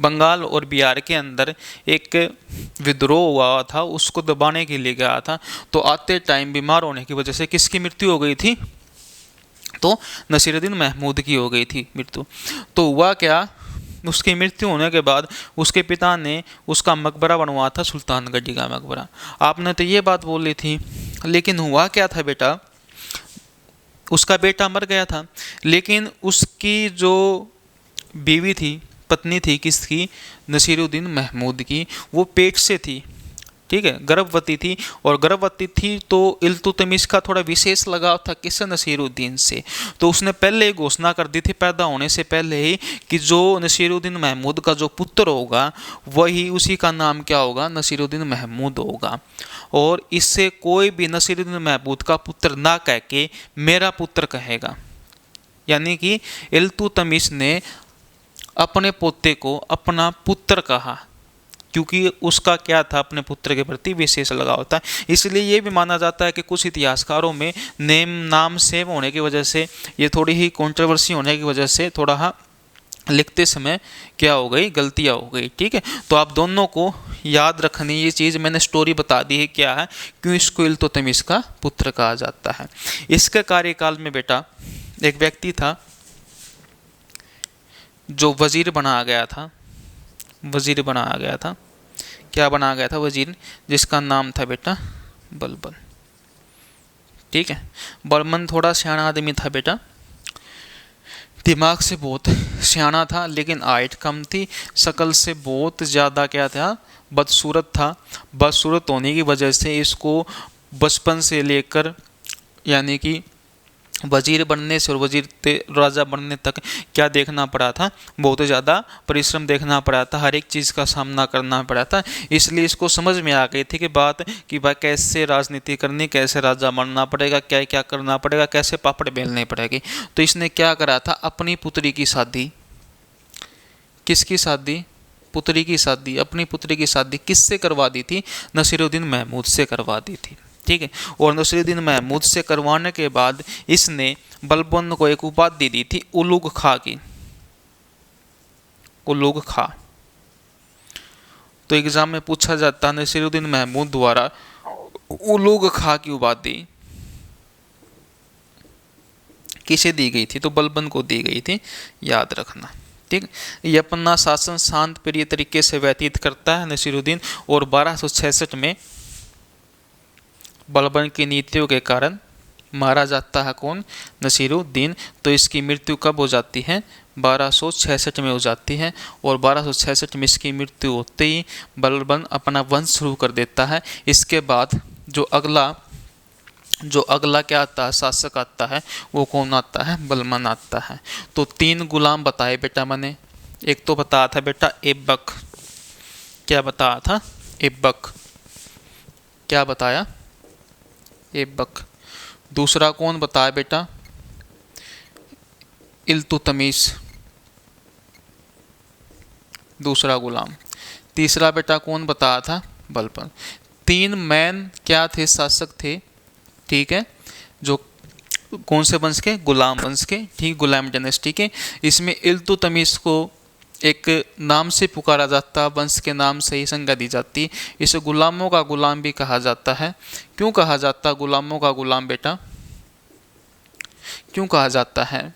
बंगाल और बिहार के अंदर एक विद्रोह हुआ था, उसको दबाने के लिए गया था। तो आते टाइम बीमार होने की वजह से किसकी मृत्यु हो गई थी? तो नसीरुद्दीन महमूद की हो गई थी मृत्यु। तो हुआ क्या, उसकी मृत्यु होने के बाद उसके पिता ने उसका मकबरा बनवाया था, सुल्तानगढ़ी का मकबरा। आपने तो ये बात बोली थी, लेकिन हुआ क्या था बेटा, उसका बेटा मर गया था, लेकिन उसकी जो बीवी थी, पत्नी थी किसकी? नसीरुद्दीन महमूद की, वो पेट से थी। ठीक है, गर्भवती थी, और गर्भवती थी तो इल्तुतमिश का थोड़ा विशेष लगाव था किससे? नसीरुद्दीन से। तो उसने पहले ही घोषणा कर दी थी पैदा होने से पहले ही कि जो नसीरुद्दीन महमूद का जो पुत्र होगा वही, उसी का नाम क्या होगा? नसीरुद्दीन महमूद होगा। और इससे कोई भी नसीरुद्दीन महमूद का पुत्र ना कह के मेरा पुत्र कहेगा। यानी कि इल्तुतमिश ने अपने पोते को अपना पुत्र कहा, क्योंकि उसका क्या था? अपने पुत्र के प्रति विशेष लगाव था। इसलिए ये भी माना जाता है कि कुछ इतिहासकारों में नाम सेम होने की वजह से, ये थोड़ी ही कंट्रोवर्सी होने की वजह से थोड़ा लिखते समय क्या हो गई? गलतियाँ हो गई। ठीक है, तो आप दोनों को याद रखनी ये चीज़, मैंने स्टोरी बता दी है क्या है, क्यों इसको इल्तुतमिश का पुत्र कहा जाता है। इसके कार्यकाल में बेटा एक व्यक्ति था जो वजीर बनाया गया था। वजीर बनाया गया था, क्या बनाया गया था? वजीर, जिसका नाम था बेटा बलबन। ठीक है, बलबन थोड़ा सियाना आदमी था बेटा। दिमाग से बहुत सियाना था, लेकिन हाइट कम थी, शक्ल से बहुत ज़्यादा क्या था, बदसूरत था। बदसूरत होने की वजह से इसको बचपन से लेकर यानी कि वजीर बनने से और राजा बनने तक क्या देखना पड़ा था, बहुत ज़्यादा परिश्रम देखना पड़ा था, हर एक चीज़ का सामना करना पड़ा था। इसलिए इसको समझ में आ गई थी कि बात कि भाई कैसे राजनीति करनी, कैसे राजा बनना पड़ेगा, क्या क्या करना पड़ेगा, कैसे पापड़ बेलने पड़ेगी। तो इसने क्या करा था, अपनी पुत्री की शादी, किसकी शादी, पुत्री की शादी, अपनी पुत्री की शादी किससे करवा दी थी, नसीरुद्दीन महमूद से करवा दी थी। ठीक है, और नसीरुद्दीन महमूद से करवाने के बाद इसने बलबन को एक उपाधि दी थी उलुग खां की, उलुग खां। तो एग्जाम में पूछा जाता है नसीरुद्दीन महमूद द्वारा उलुग खां की उपाधि किसे दी गई थी, तो बलबन को दी गई थी, याद रखना। ठीक, ये अपना शासन शांत प्रिय तरीके से व्यतीत करता है नसीरुद्दीन, और 1266 में बलबन की नीतियों के कारण मारा जाता है कौन, नसीरुद्दीन। तो इसकी मृत्यु कब हो जाती है, 1266 में हो जाती है, और 1266 में इसकी मृत्यु होते ही बलबन अपना वंश शुरू कर देता है। इसके बाद जो अगला क्या आता है, शासक आता है, वो कौन आता है, बलबन आता है। तो 3 गुलाम बताए बेटा मैंने, एक तो बताया था बेटा ऐबक, क्या बताया था, ऐबक, क्या बताया, ऐबक। दूसरा कौन बताया बेटा, इल्तुतमिश, दूसरा गुलाम। तीसरा बेटा कौन बताया था, बलबन। 3 मैन क्या थे, शासक थे, ठीक है, जो कौन से वंश के, गुलाम वंश के, ठीक, गुलाम डायनेस्टी के। इसमें इल्तुतमिश को एक नाम से पुकारा जाता, वंश के नाम से ही संज्ञा दी जाती। इसे गुलामों का गुलाम भी कहा जाता है। क्यों कहा जाता गुलामों का गुलाम बेटा, क्यों कहा जाता है,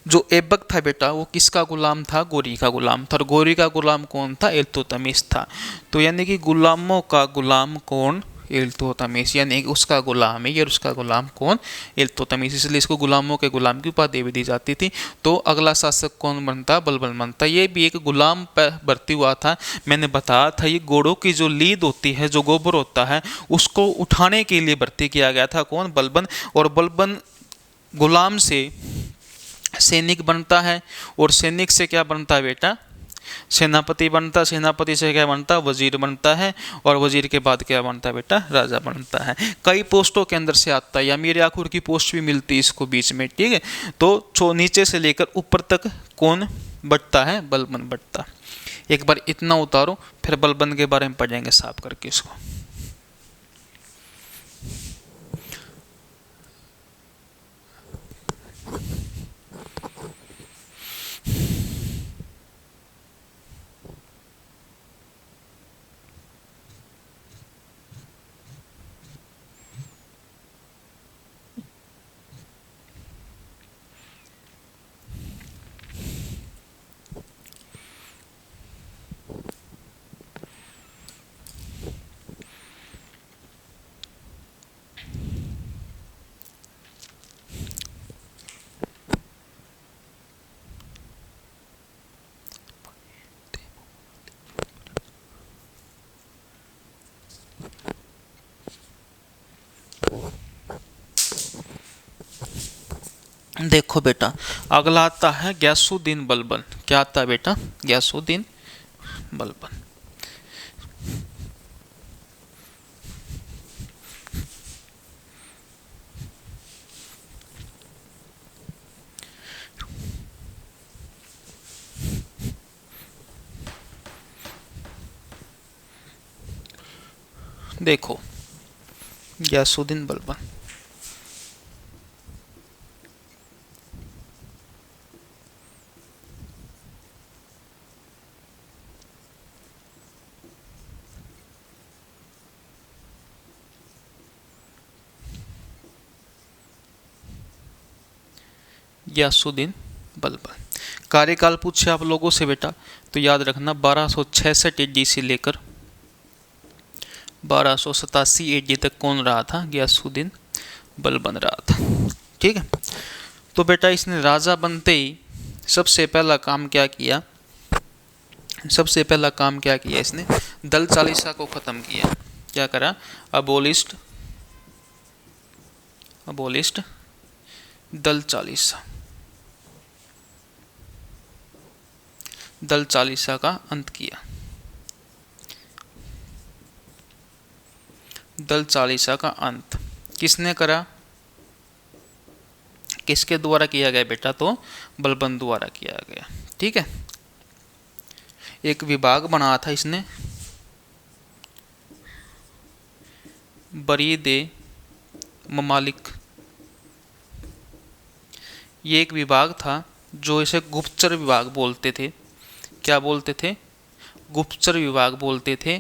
जो ऐबक था बेटा वो किसका गुलाम था, गोरी का गुलाम था, और गोरी का गुलाम कौन था, इल्तुतमिश था। तो यानी कि गुलामों का गुलाम कौन, इल्तुतमिश, यानी कि उसका गुलाम है, और उसका गुलाम कौन, इल्तुतमिश, इसलिए इसको गुलामों के गुलाम की उपाधि भी दी जाती थी। तो अगला शासक कौन बनता, बलबन बनता। ये भी एक गुलाम पर भर्ती हुआ था। मैंने बताया था ये घोड़ों की जो लीद होती है, जो गोबर होता है, उसको उठाने के लिए भर्ती किया गया था कौन, बलबन। और बलबन गुलाम से सैनिक बनता है, और सैनिक से क्या बनता है बेटा, सेनापति बनता, सेनापति से क्या बनता, वजीर बनता है, और वजीर के बाद क्या बनता है बेटा, राजा बनता है। कई पोस्टों के अंदर से आता है, या मीर आखुर की पोस्ट भी मिलती है इसको बीच में, ठीक है। तो नीचे से लेकर ऊपर तक कौन बढ़ता है, बलबन बढ़ता। एक बार इतना उतारो, फिर बलबन के बारे में पढ़ेंगे साफ करके इसको। देखो बेटा, अगला आता है गयासुद्दीन बलबन। क्या आता है बेटा, गयासुद्दीन बलबन। देखो गयासुद्दीन बलबन, गयासुद्दीन बलबन। कार्यकाल पूछे आप लोगों से बेटा, तो याद रखना 1266 AD से लेकर 1287 AD तक कौन रहा था, गयासुद्दीन बलबन रहा था, ठीक है। तो बेटा इसने राजा बनते ही सबसे पहला काम क्या किया, सबसे पहला काम क्या किया इसने, दल चालीसा को खत्म किया। क्या करा, अबोलिस्ट, अबोलिस्ट दल चालीसा, दल चालीसा का अंत किया, दल चालीसा का अंत किसने करा, किसके द्वारा किया गया बेटा, तो बलबन द्वारा किया गया। ठीक है, एक विभाग बनाया था इसने, बरीदे ममालिक, ये एक विभाग था जो इसे गुप्तचर विभाग बोलते थे। क्या बोलते थे, गुप्तचर विभाग बोलते थे।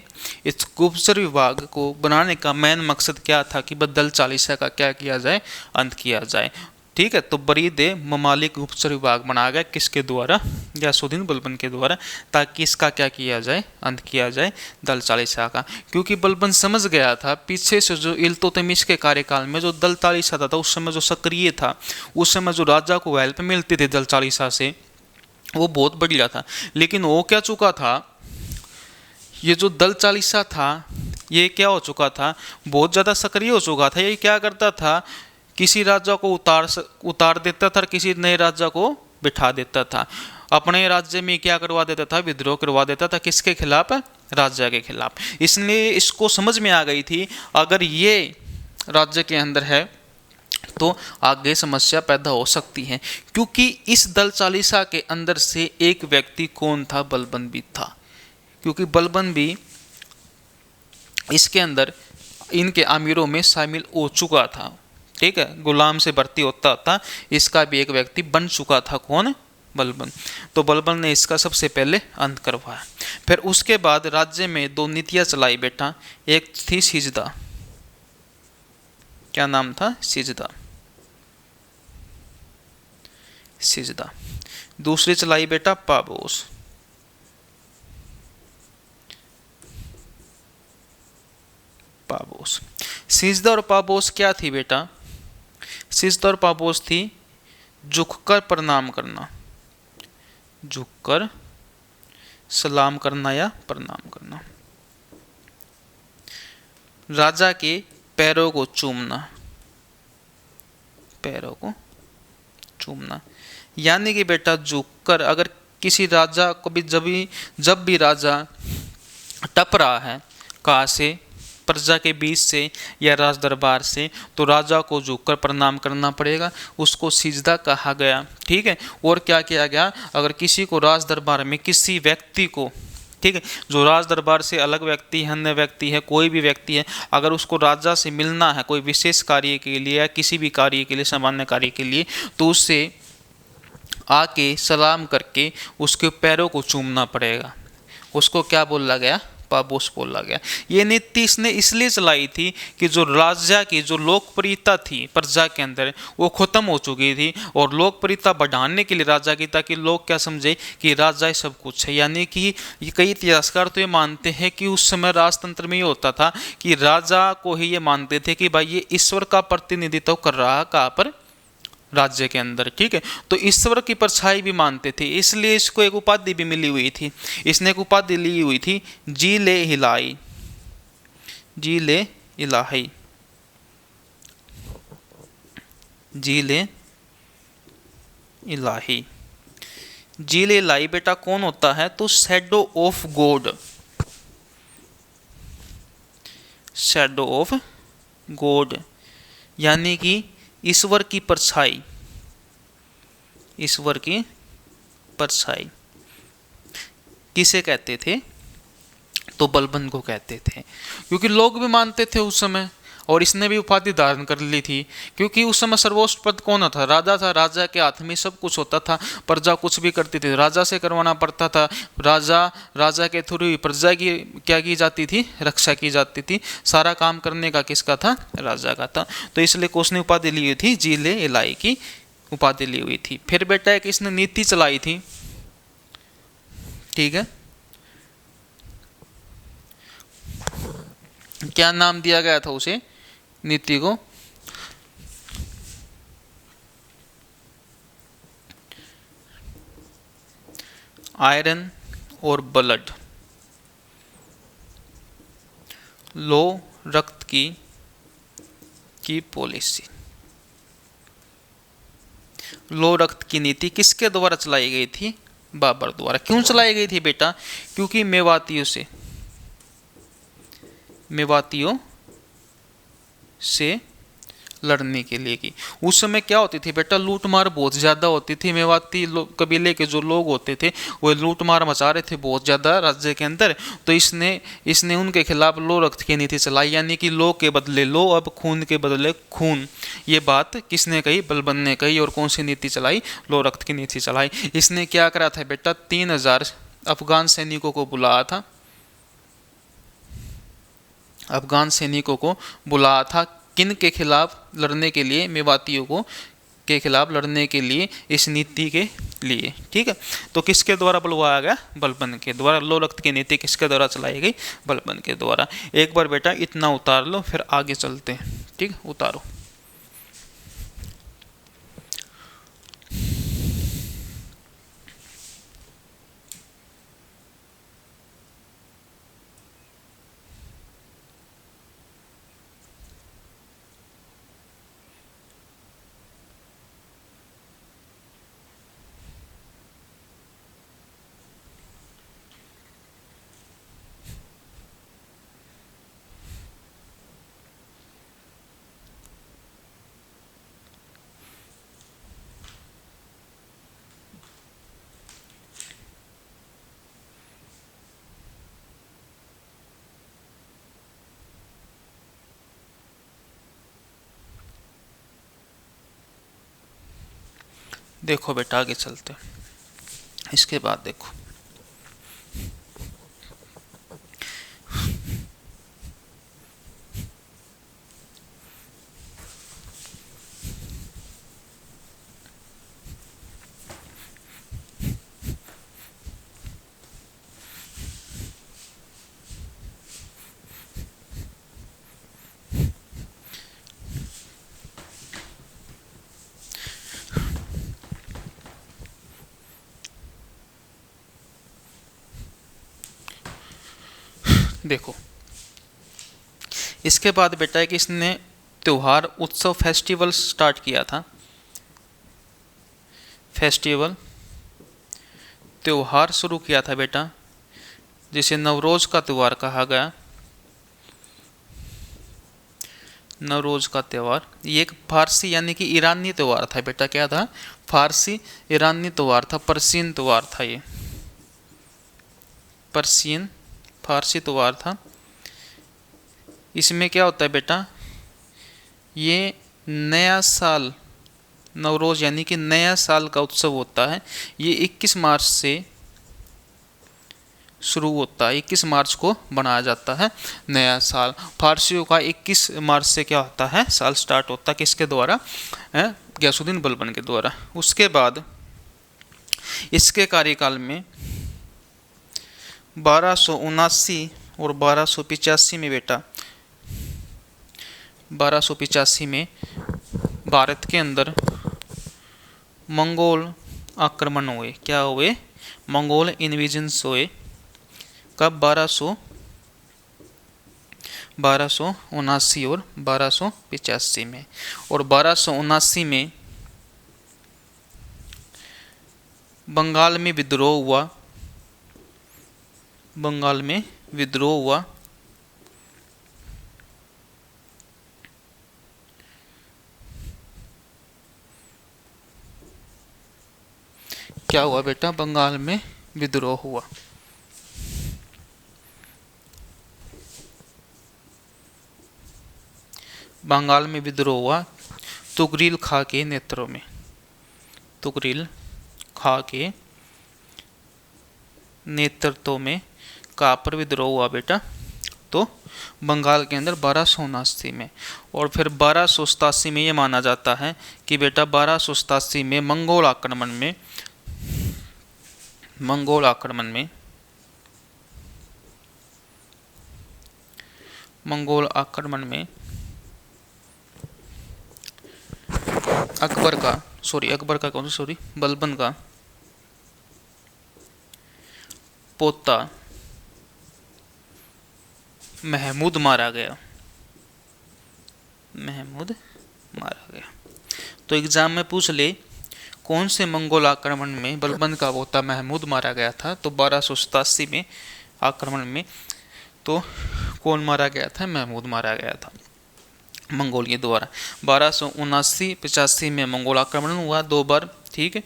इस गुप्तचर विभाग को बनाने का मेन मकसद क्या था कि दल चालीसा का क्या किया जाए, अंत किया जाए। ठीक है, तो बरीदे ममालिक गुप्तचर विभाग बनाया गया, किसके द्वारा, गयासुद्दीन बलबन के द्वारा, ताकि इसका क्या किया जाए, अंत किया जाए दल चालीसा का। क्योंकि बलबन समझ गया था पीछे से जो इल्तुतमिश के कार्यकाल में जो दल चालीसा था उस समय जो सक्रिय था, उस समय जो राजा को हेल्प मिलती थी दल चालीसा से, वो बहुत बढ़िया था। लेकिन वो क्या चुका था, ये जो दल चालीसा था ये क्या हो चुका था, बहुत ज़्यादा सक्रिय हो चुका था। ये क्या करता था, किसी राजा को उतार देता था और किसी नए राजा को बिठा देता था। अपने राज्य में क्या करवा देता था, विद्रोह करवा देता था, किसके खिलाफ, राजा के खिलाफ। इसलिए इसको समझ में आ गई थी अगर ये राज्य के अंदर है तो आगे समस्या पैदा हो सकती है। क्योंकि इस दल चालीसा के अंदर से एक व्यक्ति कौन था, बलबन भी था। क्योंकि बलबन भी इसके अंदर इनके अमीरों में शामिल हो चुका था। ठीक है, गुलाम से भर्ती होता होता इसका भी एक व्यक्ति बन चुका था, कौन, बलबन। तो बलबन ने इसका सबसे पहले अंत करवाया। फिर उसके बाद राज्य में दो नीतियां चलाई बेटा, एक थी सिजदा, क्या नाम था, सिजदा, सिजदा। दूसरी चलाई बेटा पाबोस, पाबोस। सिजदा और पाबोस क्या थी बेटा, सिजदा और पाबोस थी झुककर प्रणाम करना, झुककर सलाम करना या प्रणाम करना, राजा के पैरों को चूमना, पैरों को चूमना। यानी कि बेटा झुककर, अगर किसी राजा को भी जब भी राजा टप रहा है, कहाँ से, प्रजा के बीच से या राज दरबार से, तो राजा को झुककर प्रणाम करना पड़ेगा, उसको सिजदा कहा गया। ठीक है, और क्या किया गया, अगर किसी को राज दरबार में किसी व्यक्ति को, ठीक है, जो राज दरबार से अलग व्यक्ति है, अन्य व्यक्ति है, कोई भी व्यक्ति है, अगर उसको राजा से मिलना है कोई विशेष कार्य के लिए या किसी भी कार्य के लिए, सामान्य कार्य के लिए, तो उससे आके सलाम करके उसके पैरों को चूमना पड़ेगा। उसको क्या बोला गया, पाबोस बोला गया। ये नीति इसने इसलिए चलाई थी कि जो राजा की जो लोकप्रियता थी प्रजा के अंदर वो खत्म हो चुकी थी, और लोकप्रियता बढ़ाने के लिए राजा की, ताकि लोग क्या समझे कि राजा ही सब कुछ है। यानी कि कई इतिहासकार तो ये मानते हैं कि उस समय राजतंत्र में ये होता था कि राजा को ही ये मानते थे कि भाई ये ईश्वर का प्रतिनिधित्व कर रहा है, कहाँ पर, राज्य के अंदर। ठीक है, तो ईश्वर की परछाई भी मानते थे, इसलिए इसको एक उपाधि भी मिली हुई थी। इसने एक उपाधि ली हुई थी, जीले हिलाई, जीले इलाही, जीले इलाही। जीले इलाही बेटा कौन होता है, तो shadow of God, shadow of God, यानी कि ईश्वर की परछाई, ईश्वर की परछाई किसे कहते थे, तो बलबन को कहते थे। क्योंकि लोग भी मानते थे उस समय, और इसने भी उपाधि धारण कर ली थी। क्योंकि उस समय सर्वोच्च पद कौन था, राजा था, राजा के हाथ में सब कुछ होता था, प्रजा कुछ भी करती थी राजा से करवाना पड़ता था, राजा के थ्रू ही प्रजा की क्या की जाती थी, रक्षा की जाती थी, सारा काम करने का किसका था, राजा का था। तो इसलिए उसने उपाधि ली हुई थी, जीले इलाई की उपाधि ली हुई थी। फिर बेटा एक इसने नीति चलाई थी, ठीक है, क्या नाम दिया गया था उसे, नीति को, आयरन और ब्लड, लो रक्त की पॉलिसी। लो रक्त की नीति किसके द्वारा चलाई गई थी? बाबर द्वारा। क्यों चलाई गई थी बेटा? क्योंकि मेवातियों से लड़ने के लिए की। उस समय क्या होती थी बेटा? लूटमार बहुत ज्यादा होती थी। मेवाती कबीले के जो लोग होते थे वो लूटमार मचा रहे थे बहुत ज्यादा राज्य के अंदर। तो इसने उनके खिलाफ लो रक्त की नीति चलाई, यानी कि लो के बदले लो, अब खून के बदले खून। ये बात किसने कही? बलबन ने कही। और कौन सी नीति चलाई? लो रक्त की नीति चलाई। इसने क्या करा था बेटा? 3000 अफगान सैनिकों को बुलाया था। अफगान सैनिकों को बुलाया था किन के खिलाफ लड़ने के लिए? मेवातियों को के खिलाफ लड़ने के लिए, इस नीति के लिए। ठीक है, तो किसके द्वारा बुलवाया गया? बलबन के द्वारा। लो रक्त की नीति किसके द्वारा चलाई गई? बलबन के द्वारा। एक बार बेटा इतना उतार लो, फिर आगे चलते हैं। ठीक, उतारो। देखो बेटा आगे चलते हैं। इसके बाद देखो, देखो इसके बाद बेटा है कि इसने त्योहार, उत्सव, फेस्टिवल स्टार्ट किया था। फेस्टिवल, त्योहार शुरू किया था बेटा, जिसे नवरोज का त्योहार कहा गया। नवरोज का त्यौहार ये एक फारसी यानी कि ईरानी त्यौहार था बेटा। क्या था? फारसी ईरानी त्यौहार था, पर्शियन त्यौहार था ये। पर्शियन फारसी त्यौहार था। इसमें क्या होता है बेटा? ये नया साल, नवरोज यानी कि नया साल का उत्सव होता है। ये 21 मार्च से शुरू होता है। 21 मार्च को बनाया जाता है नया साल। फारसियों का 21 मार्च से क्या होता है? साल स्टार्ट होता है। किसके द्वारा? गयासुद्दीन बलबन के द्वारा। उसके बाद इसके कार्यकाल में 1279 और 1285 में बेटा, 1285 में भारत के अंदर मंगोल आक्रमण हुए। क्या हुए? मंगोल इन्वेजन्स हुए। कब? 1279 और 1285 में। और 1279 में बंगाल में विद्रोह हुआ। बंगाल में विद्रोह हुआ। क्या हुआ बेटा? बंगाल में विद्रोह हुआ। बंगाल में विद्रोह हुआ तुगरिल खां के नेतृत्व में। तुगरिल खां के नेतृत्व में कहाँ पर विद्रोह हुआ बेटा? तो बंगाल के अंदर 1279 में। और फिर 1287 में ये माना जाता है कि बेटा 1287 में मंगोल आक्रमण में बलबन का पोता महमूद मारा गया। महमूद मारा गया। तो एग्जाम में पूछ ले कौन से मंगोल आक्रमण में बलबन का पोता महमूद मारा गया था, तो 1287 में आक्रमण में तो कौन मारा गया था? महमूद मारा गया था मंगोलियों द्वारा। 1279-85 में मंगोल आक्रमण हुआ 2 बार, ठीक है।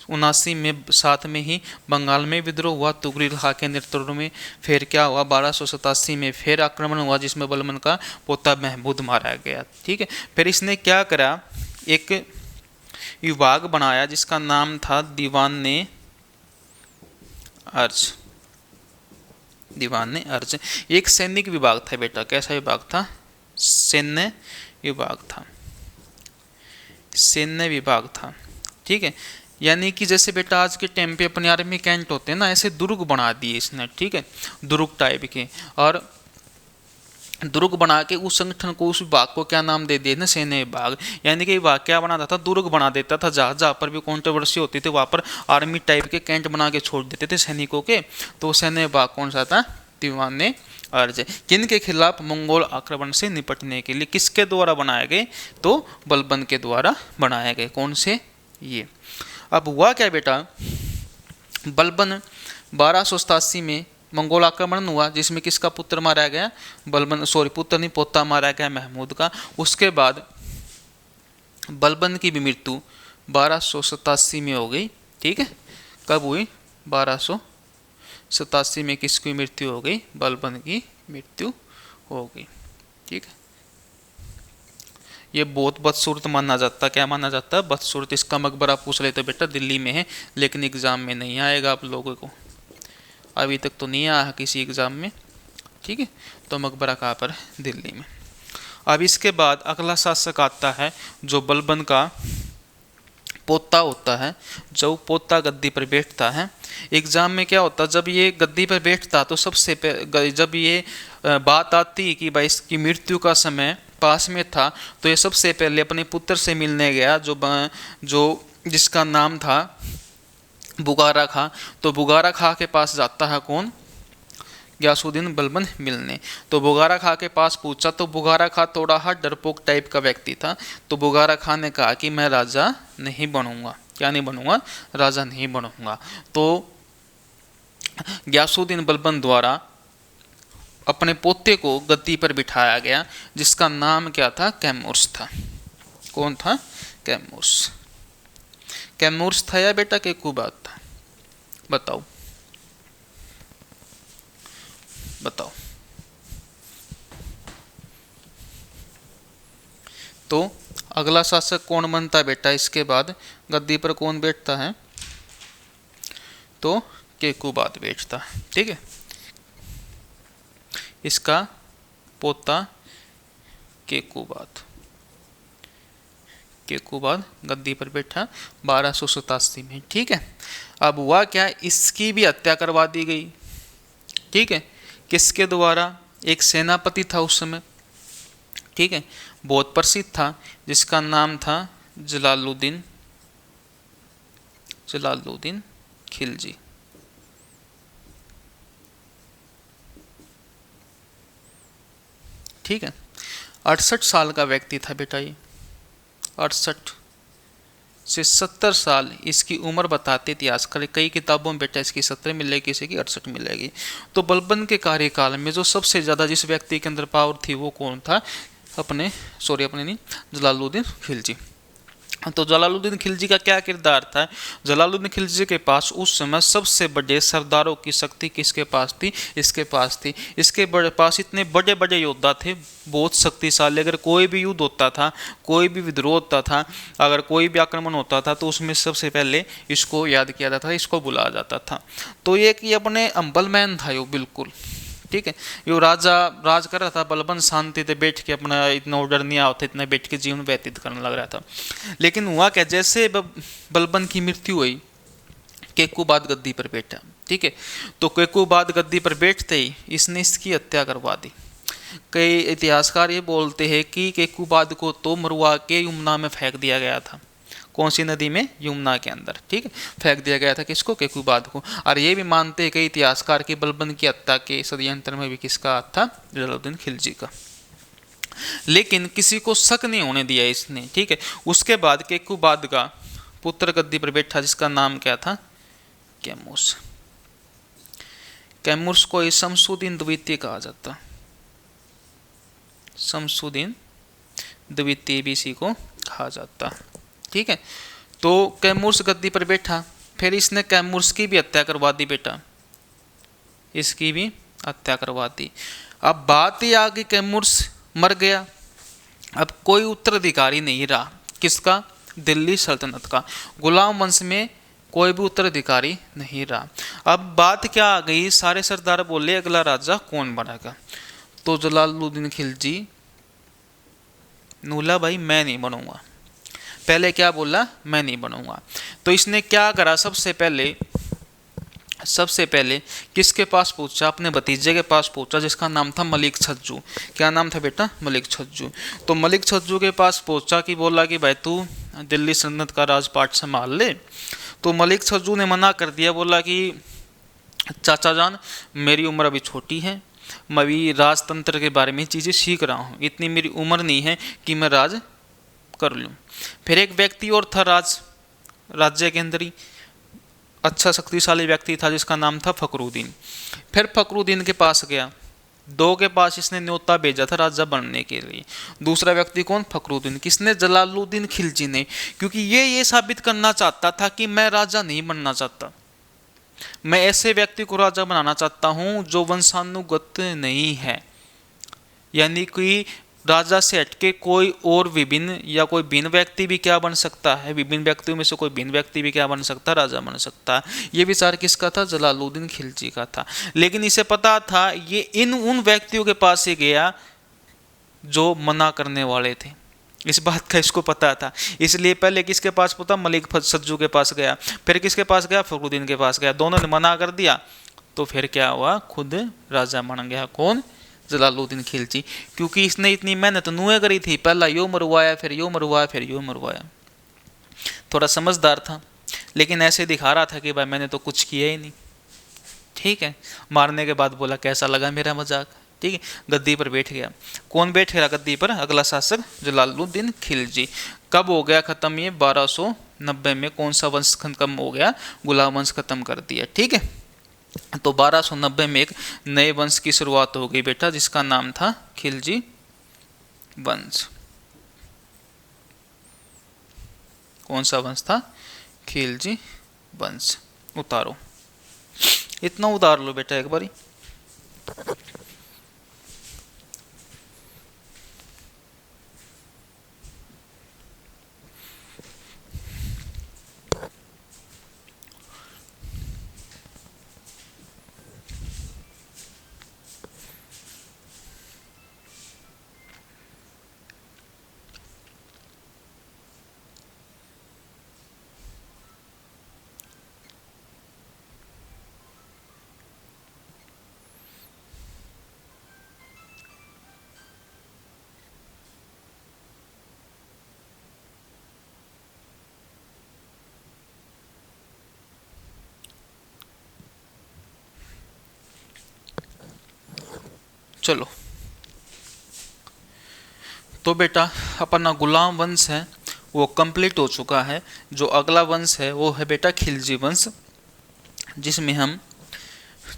79 में साथ में ही बंगाल में विद्रोह हुआ तुगरिल खां के नेतृत्व में। फिर क्या हुआ? 1287 में फिर आक्रमण हुआ जिसमें बलबन का पोता महमूद मारा गया, ठीक है। फिर इसने क्या करा? एक विभाग बनाया जिसका नाम था दीवाने अर्ज। दीवाने अर्ज एक सैनिक विभाग था बेटा। कैसा विभाग था? सैन्य विभाग था। सैन्य विभाग था, ठीक है। यानी कि जैसे बेटा आज के टाइम पे अपने आर्मी कैंट होते हैं ना, ऐसे दुर्ग बना दिए इसने, ठीक है, दुर्ग टाइप के। और दुर्ग बना के उस संगठन को, उस विभाग को क्या नाम दे दिया ना? सैन्य विभाग। यानी कि विभाग क्या बनाता था? दुर्ग बना देता था। जहाँ जहाँ पर भी कॉन्ट्रोवर्सी होती थी वहाँ पर आर्मी टाइप के कैंट बना के छोड़ देते थे सैनिकों के। तो सैन्य विभाग कौन सा था? दीवाने अर्ज। किन के खिलाफ? मंगोल आक्रमण से निपटने के लिए। किसके द्वारा बनाए गए? तो बलबन के द्वारा बनाए गए। कौन से? ये। अब हुआ क्या बेटा? बलबन 1287 में मंगोल आक्रमण हुआ जिसमें किसका पुत्र मारा गया? बलबन, सॉरी पुत्र नहीं, पोता मारा गया महमूद का। उसके बाद बलबन की भी मृत्यु 1287 में हो गई, ठीक है। कब हुई? 1287 में किसकी मृत्यु हो गई? बलबन की मृत्यु हो गई, ठीक है। ये बहुत बदसूरत माना जाता है। क्या माना जाता है? बदसूरत। इसका मकबरा पूछ ले तो बेटा दिल्ली में है, लेकिन एग्जाम में नहीं आएगा आप लोगों को। अभी तक तो नहीं आया किसी एग्जाम में, ठीक है। तो मकबरा कहाँ पर? दिल्ली में। अब इसके बाद अगला शासक आता है जो बलबन का पोता होता है। जो पोता गद्दी पर बैठता है, एग्जाम में क्या होता? जब ये गद्दी पर बैठता तो सबसे जब ये बात आती कि भाई इसकी मृत्यु का समय पास में था, तो ये सबसे पहले अपने पुत्र से मिलने गया जो जिसका नाम था बुगारा खां। तो बुगारा खां के पास जाता है कौन? गयासुद्दीन बलबन मिलने। तो बुगारा खां के पास पूछा, तो बुगारा खां थोड़ा डरपोक टाइप का व्यक्ति था। तो बुगारा खां ने कहा कि मैं राजा नहीं बनूंगा। क्या नहीं बनूंगा? राजा नहीं बनूंगा। तो गयासुद्दीन बलबन द्वारा अपने पोते को गद्दी पर बिठाया गया जिसका नाम क्या था? कैमूर्स था। कौन था? कैमूर्स। कैमूर्स था या बेटा केकुबाद था? बताओ बताओ। तो अगला शासक कौन बनता है बेटा? इसके बाद गद्दी पर कौन बैठता है? तो केकुबाद बैठता है, ठीक है। इसका पोता केकुबाद। केकुबाद गद्दी पर बैठा 1287 में, ठीक है। अब हुआ क्या? इसकी भी हत्या करवा दी गई, ठीक है। किसके द्वारा? एक सेनापति था उस समय, ठीक है, बहुत प्रसिद्ध था, जिसका नाम था जलालुद्दीन खिलजी। ठीक है। 68 साल का व्यक्ति था बेटा ये। 68 से 70 साल इसकी उम्र बताते इतिहासकार। कई किताबों में बेटा इसकी 70 मिलेगी, किसी की 68 मिलेगी। तो बलबन के कार्यकाल में जो सबसे ज़्यादा जिस व्यक्ति के अंदर पावर थी वो कौन था? अपने नहीं, जलालुद्दीन खिलजी। तो जलालुद्दीन खिलजी का क्या किरदार था? जलालुद्दीन खिलजी के पास उस समय सबसे बड़े सरदारों की शक्ति किसके पास थी? इसके पास थी। इसके पास इतने बड़े बड़े योद्धा थे, बहुत शक्तिशाली। अगर कोई भी युद्ध होता था, कोई भी विद्रोह होता था, अगर कोई भी आक्रमण होता था, तो उसमें सबसे पहले इसको याद किया जाता था, इसको बुलाया जाता था। तो ये कि अपने अम्बल मैन था यो, बिल्कुल, ठीक है। यो राजा राज कर रहा था, बलबन शांति से बैठ के अपना, इतना ऑर्डर नहीं आता, इतना बैठ के जीवन व्यतीत करने लग रहा था। लेकिन हुआ क्या? जैसे बलबन की मृत्यु हुई, केकुबाद गद्दी पर बैठा, ठीक है। तो केकुबाद गद्दी पर बैठते ही इसने इसकी हत्या करवा दी। कई इतिहासकार ये बोलते हैं कि केकुबाद को तो मरवा के यमुना में फेंक दिया गया था। कौन सी नदी में? यमुना के अंदर। ठीक है, फेंक दिया गया था किसको? केकुबाद को। और ये भी मानते हैं कई इतिहासकार की बलबन की हत्या के षड्यंत्र में भी किसका हाथ था? जलालुद्दीन खिलजी का। लेकिन किसी को शक नहीं होने दिया इसने। ठीक है, उसके बाद केकुबाद का पुत्र गद्दी पर बैठा जिसका नाम क्या था? कैमूस। कैमूस को शमसुद्दीन द्वितीय कहा जाता। शमसुद्दीन द्वितीय भी इसी को कहा जाता। ठीक है, तो कैमूस गद्दी पर बैठा, फिर इसने कैमूस की भी हत्या करवा दी बेटा, इसकी भी हत्या करवा दी। अब बात ये आ गई, कैमूस मर गया, अब कोई उत्तराधिकारी नहीं रहा। किसका? दिल्ली सल्तनत का। गुलाम वंश में कोई भी उत्तराधिकारी नहीं रहा। अब बात क्या आ गई, सारे सरदार बोले अगला राजा कौन बनेगा? तो जलालुद्दीन खिलजी नूला भाई मैं नहीं बनूंगा। पहले क्या बोला? मैं नहीं बनूंगा। तो इसने क्या करा? सबसे पहले किसके पास पूछा? अपने भतीजे के पास पूछा जिसका नाम था मलिक छज्जू। क्या नाम था बेटा? मलिक छज्जू। तो मलिक छज्जू के पास पूछा कि बोला कि भाई तू दिल्ली सल्तनत का राजपाट संभाल ले। तो मलिक छज्जू ने मना कर दिया, बोला कि चाचा जान मेरी उम्र अभी छोटी है, मैं अभी राजतंत्र के बारे में चीज़ें सीख रहा हूँ, इतनी मेरी उम्र नहीं है कि मैं राज कर लूँ। फिर एक व्यक्ति और था राज्य के अंदर ही अच्छा शक्तिशाली व्यक्ति था जिसका नाम था फखरुद्दीन। फिर फखरुद्दीन के पास गया, दो के पास इसने न्योता भेजा था राजा बनने के लिए। दूसरा व्यक्ति कौन? फखरुद्दीन। किसने? जलालुद्दीन खिलजी ने, क्योंकि ये साबित करना चाहता था कि मैं राजा नहीं बनना चाहता, मैं ऐसे व्यक्ति को राजा बनाना चाहता हूं जो वंशानुगत नहीं है, यानी कि राजा से हटके कोई और विभिन्न या कोई भिन्न व्यक्ति भी क्या बन सकता है, विभिन्न व्यक्तियों में से कोई भिन्न व्यक्ति भी क्या बन सकता है? राजा बन सकता है। ये विचार किसका था? जलालुद्दीन खिलजी का था। लेकिन इसे पता था ये उन व्यक्तियों के पास ही गया जो मना करने वाले थे, इस बात का इसको पता था। इसलिए पहले किसके पास पूछा? मलिक छज्जू के पास गया, फिर किसके पास गया? फखरुद्दीन के पास गया। दोनों ने मना कर दिया, तो फिर क्या हुआ? खुद राजा बन गया। कौन? जलालुद्दीन खिलजी। क्योंकि इसने इतनी मेहनत नुए करी थी, पहला यो मरवाया, फिर यो मरवाया, फिर यो मरवाया। थोड़ा समझदार था, लेकिन ऐसे दिखा रहा था कि भाई मैंने तो कुछ किया ही नहीं। ठीक है, मारने के बाद बोला कैसा लगा मेरा मजाक। ठीक है, गद्दी पर बैठ गया। कौन बैठ गया गद्दी पर? अगला शासक जलालुद्दीन खिलजी। कब हो गया खत्म? ये 1290 में। कौन सा वंश खत्म हो गया? गुलाम वंश खत्म कर दिया। ठीक है, तो 1290 में एक नए वंश की शुरुआत हो गई बेटा, जिसका नाम था खिलजी वंश। कौन सा वंश था? खिलजी वंश। उतारो, इतना उतार लो बेटा एक बारी। चलो, तो बेटा अपना गुलाम वंश है वो कंप्लीट हो चुका है। जो अगला वंश है वो है बेटा खिलजी वंश, जिसमें हम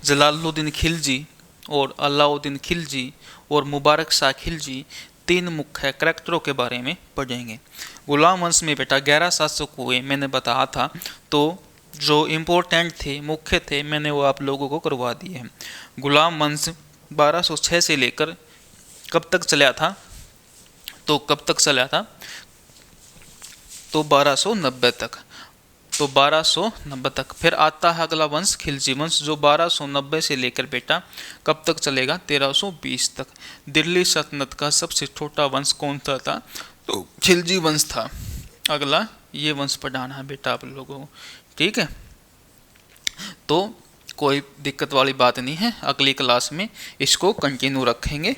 जलालुद्दीन खिलजी और अलाउद्दीन खिलजी और मुबारक शाह खिलजी तीन मुख्य करैक्टरों के बारे में पढ़ेंगे। गुलाम वंश में बेटा 11 शासक हुए, मैंने बताया था। तो जो इम्पोर्टेंट थे, मुख्य थे, मैंने वो आप लोगों को करवा दिए हैं। गुलाम वंश 1206 से लेकर कब तक चला था? तो 1290 तक। तो 1290 तक। फिर आता है अगला वंश खिलजी वंश, जो 1290 से लेकर बेटा कब तक चलेगा? 1320 तक। दिल्ली सल्तनत का सबसे छोटा वंश कौन सा था? तो खिलजी वंश था। अगला ये वंश पढ़ाना है बेटा आप लोगों को। ठीक है, तो कोई दिक्कत वाली बात नहीं है, अगली क्लास में इसको कंटिन्यू रखेंगे।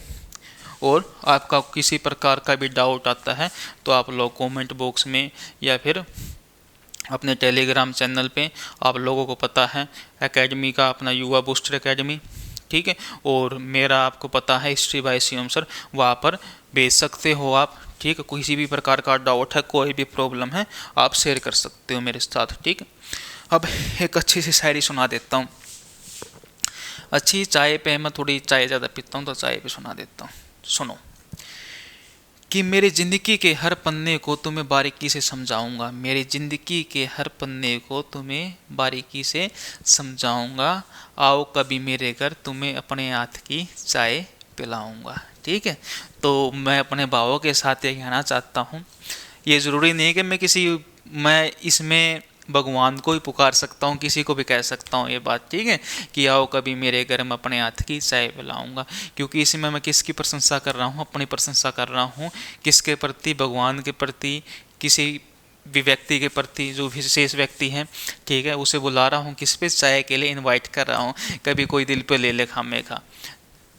और आपका किसी प्रकार का भी डाउट आता है तो आप लोग कमेंट बॉक्स में या फिर अपने टेलीग्राम चैनल पे, आप लोगों को पता है एकेडमी का अपना युवा बूस्टर एकेडमी, ठीक है। और मेरा आपको पता है हिस्ट्री बाय शिवम सर, वहाँ पर भेज सकते हो आप, ठीक है। किसी भी प्रकार का डाउट है, कोई भी प्रॉब्लम है, आप शेयर कर सकते हो मेरे साथ, ठीक है। अब एक अच्छी सी शायरी सुना देता हूँ। अच्छी चाय पे, मैं थोड़ी चाय ज़्यादा पीता हूँ तो चाय पे सुना देता हूँ, सुनो। कि मेरी ज़िंदगी के हर पन्ने को तुम्हें बारीकी से समझाऊंगा, मेरी ज़िंदगी के हर पन्ने को तुम्हें बारीकी से समझाऊंगा, आओ कभी मेरे घर तुम्हें अपने हाथ की चाय पिलाऊंगा, ठीक है। तो मैं अपने भावों के साथ ये कहना चाहता हूँ, ये ज़रूरी नहीं है कि मैं इसमें भगवान को ही पुकार सकता हूँ, किसी को भी कह सकता हूँ ये बात, ठीक है, कि आओ कभी मेरे घर में अपने हाथ की चाय पिलाऊंगा। क्योंकि इसमें मैं किसकी प्रशंसा कर रहा हूँ? अपनी प्रशंसा कर रहा हूँ। किसके प्रति? भगवान के प्रति, किसी भी व्यक्ति के प्रति, जो विशेष व्यक्ति हैं, ठीक है, उसे बुला रहा हूँ किस पे? चाय के लिए इन्वाइट कर रहा हूँ। कभी कोई दिल पे ले ले खामे खा,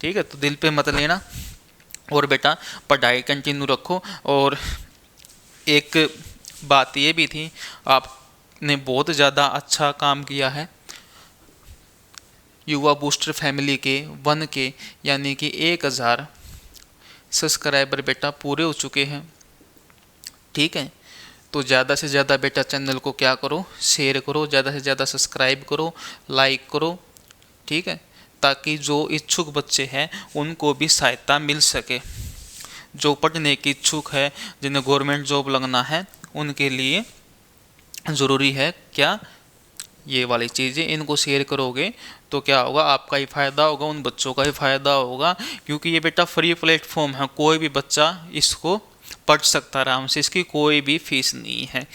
ठीक है, तो दिल पे मत लेना। और बेटा पढ़ाई कंटिन्यू रखो। और एक बात ये भी थी, आपने बहुत ज़्यादा अच्छा काम किया है। युवा बूस्टर फैमिली के 1K यानी कि 1000 सब्सक्राइबर बेटा पूरे हो चुके हैं, ठीक है। तो ज़्यादा से ज़्यादा बेटा चैनल को क्या करो? शेयर करो, ज़्यादा से ज़्यादा सब्सक्राइब करो, लाइक करो, ठीक है, ताकि जो इच्छुक बच्चे हैं उनको भी सहायता मिल सके। जो पढ़ने की इच्छुक है, जिन्हें गवर्नमेंट जॉब लगना है, उनके लिए ज़रूरी है क्या? ये वाली चीज़ें इनको शेयर करोगे तो क्या होगा? आपका ही फ़ायदा होगा, उन बच्चों का ही फ़ायदा होगा। क्योंकि ये बेटा फ्री प्लेटफॉर्म है, कोई भी बच्चा इसको पढ़ सकता आराम से, इसकी कोई भी फीस नहीं है।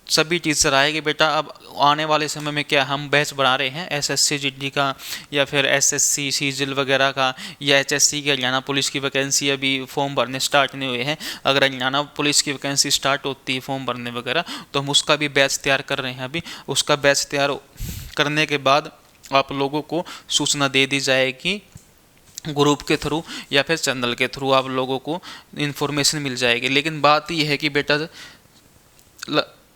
सभी टीचर आएंगे बेटा। अब आने वाले समय में क्या हम बैच बढ़ा रहे हैं एसएससी जीडी का, या फिर एसएससी सीजिल वगैरह का, या एचएससी की हरियाणा पुलिस की वैकेंसी अभी फॉर्म भरने स्टार्ट नहीं हुए हैं। अगर हरियाणा पुलिस की वैकेंसी स्टार्ट होती है फॉर्म भरने वगैरह, तो हम उसका भी बैच तैयार कर रहे हैं। अभी उसका बैच तैयार करने के बाद आप लोगों को सूचना दे दी जाएगी, ग्रुप के थ्रू या फिर चैनल के थ्रू आप लोगों को इन्फॉर्मेशन मिल जाएगी। लेकिन बात यह है कि बेटा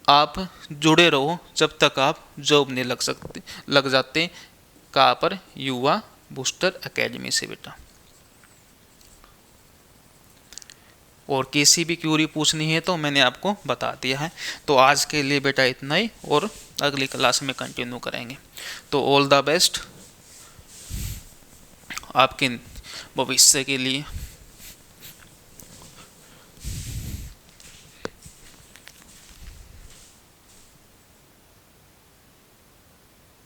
आप जुड़े रहो जब तक आप जॉब नहीं लग जाते। कहाँ पर? युवा बूस्टर एकेडमी से बेटा। और किसी भी क्यूरी पूछनी है तो मैंने आपको बता दिया है। तो आज के लिए बेटा इतना ही, और अगली क्लास में कंटिन्यू करेंगे। तो ऑल द बेस्ट आपके भविष्य के लिए।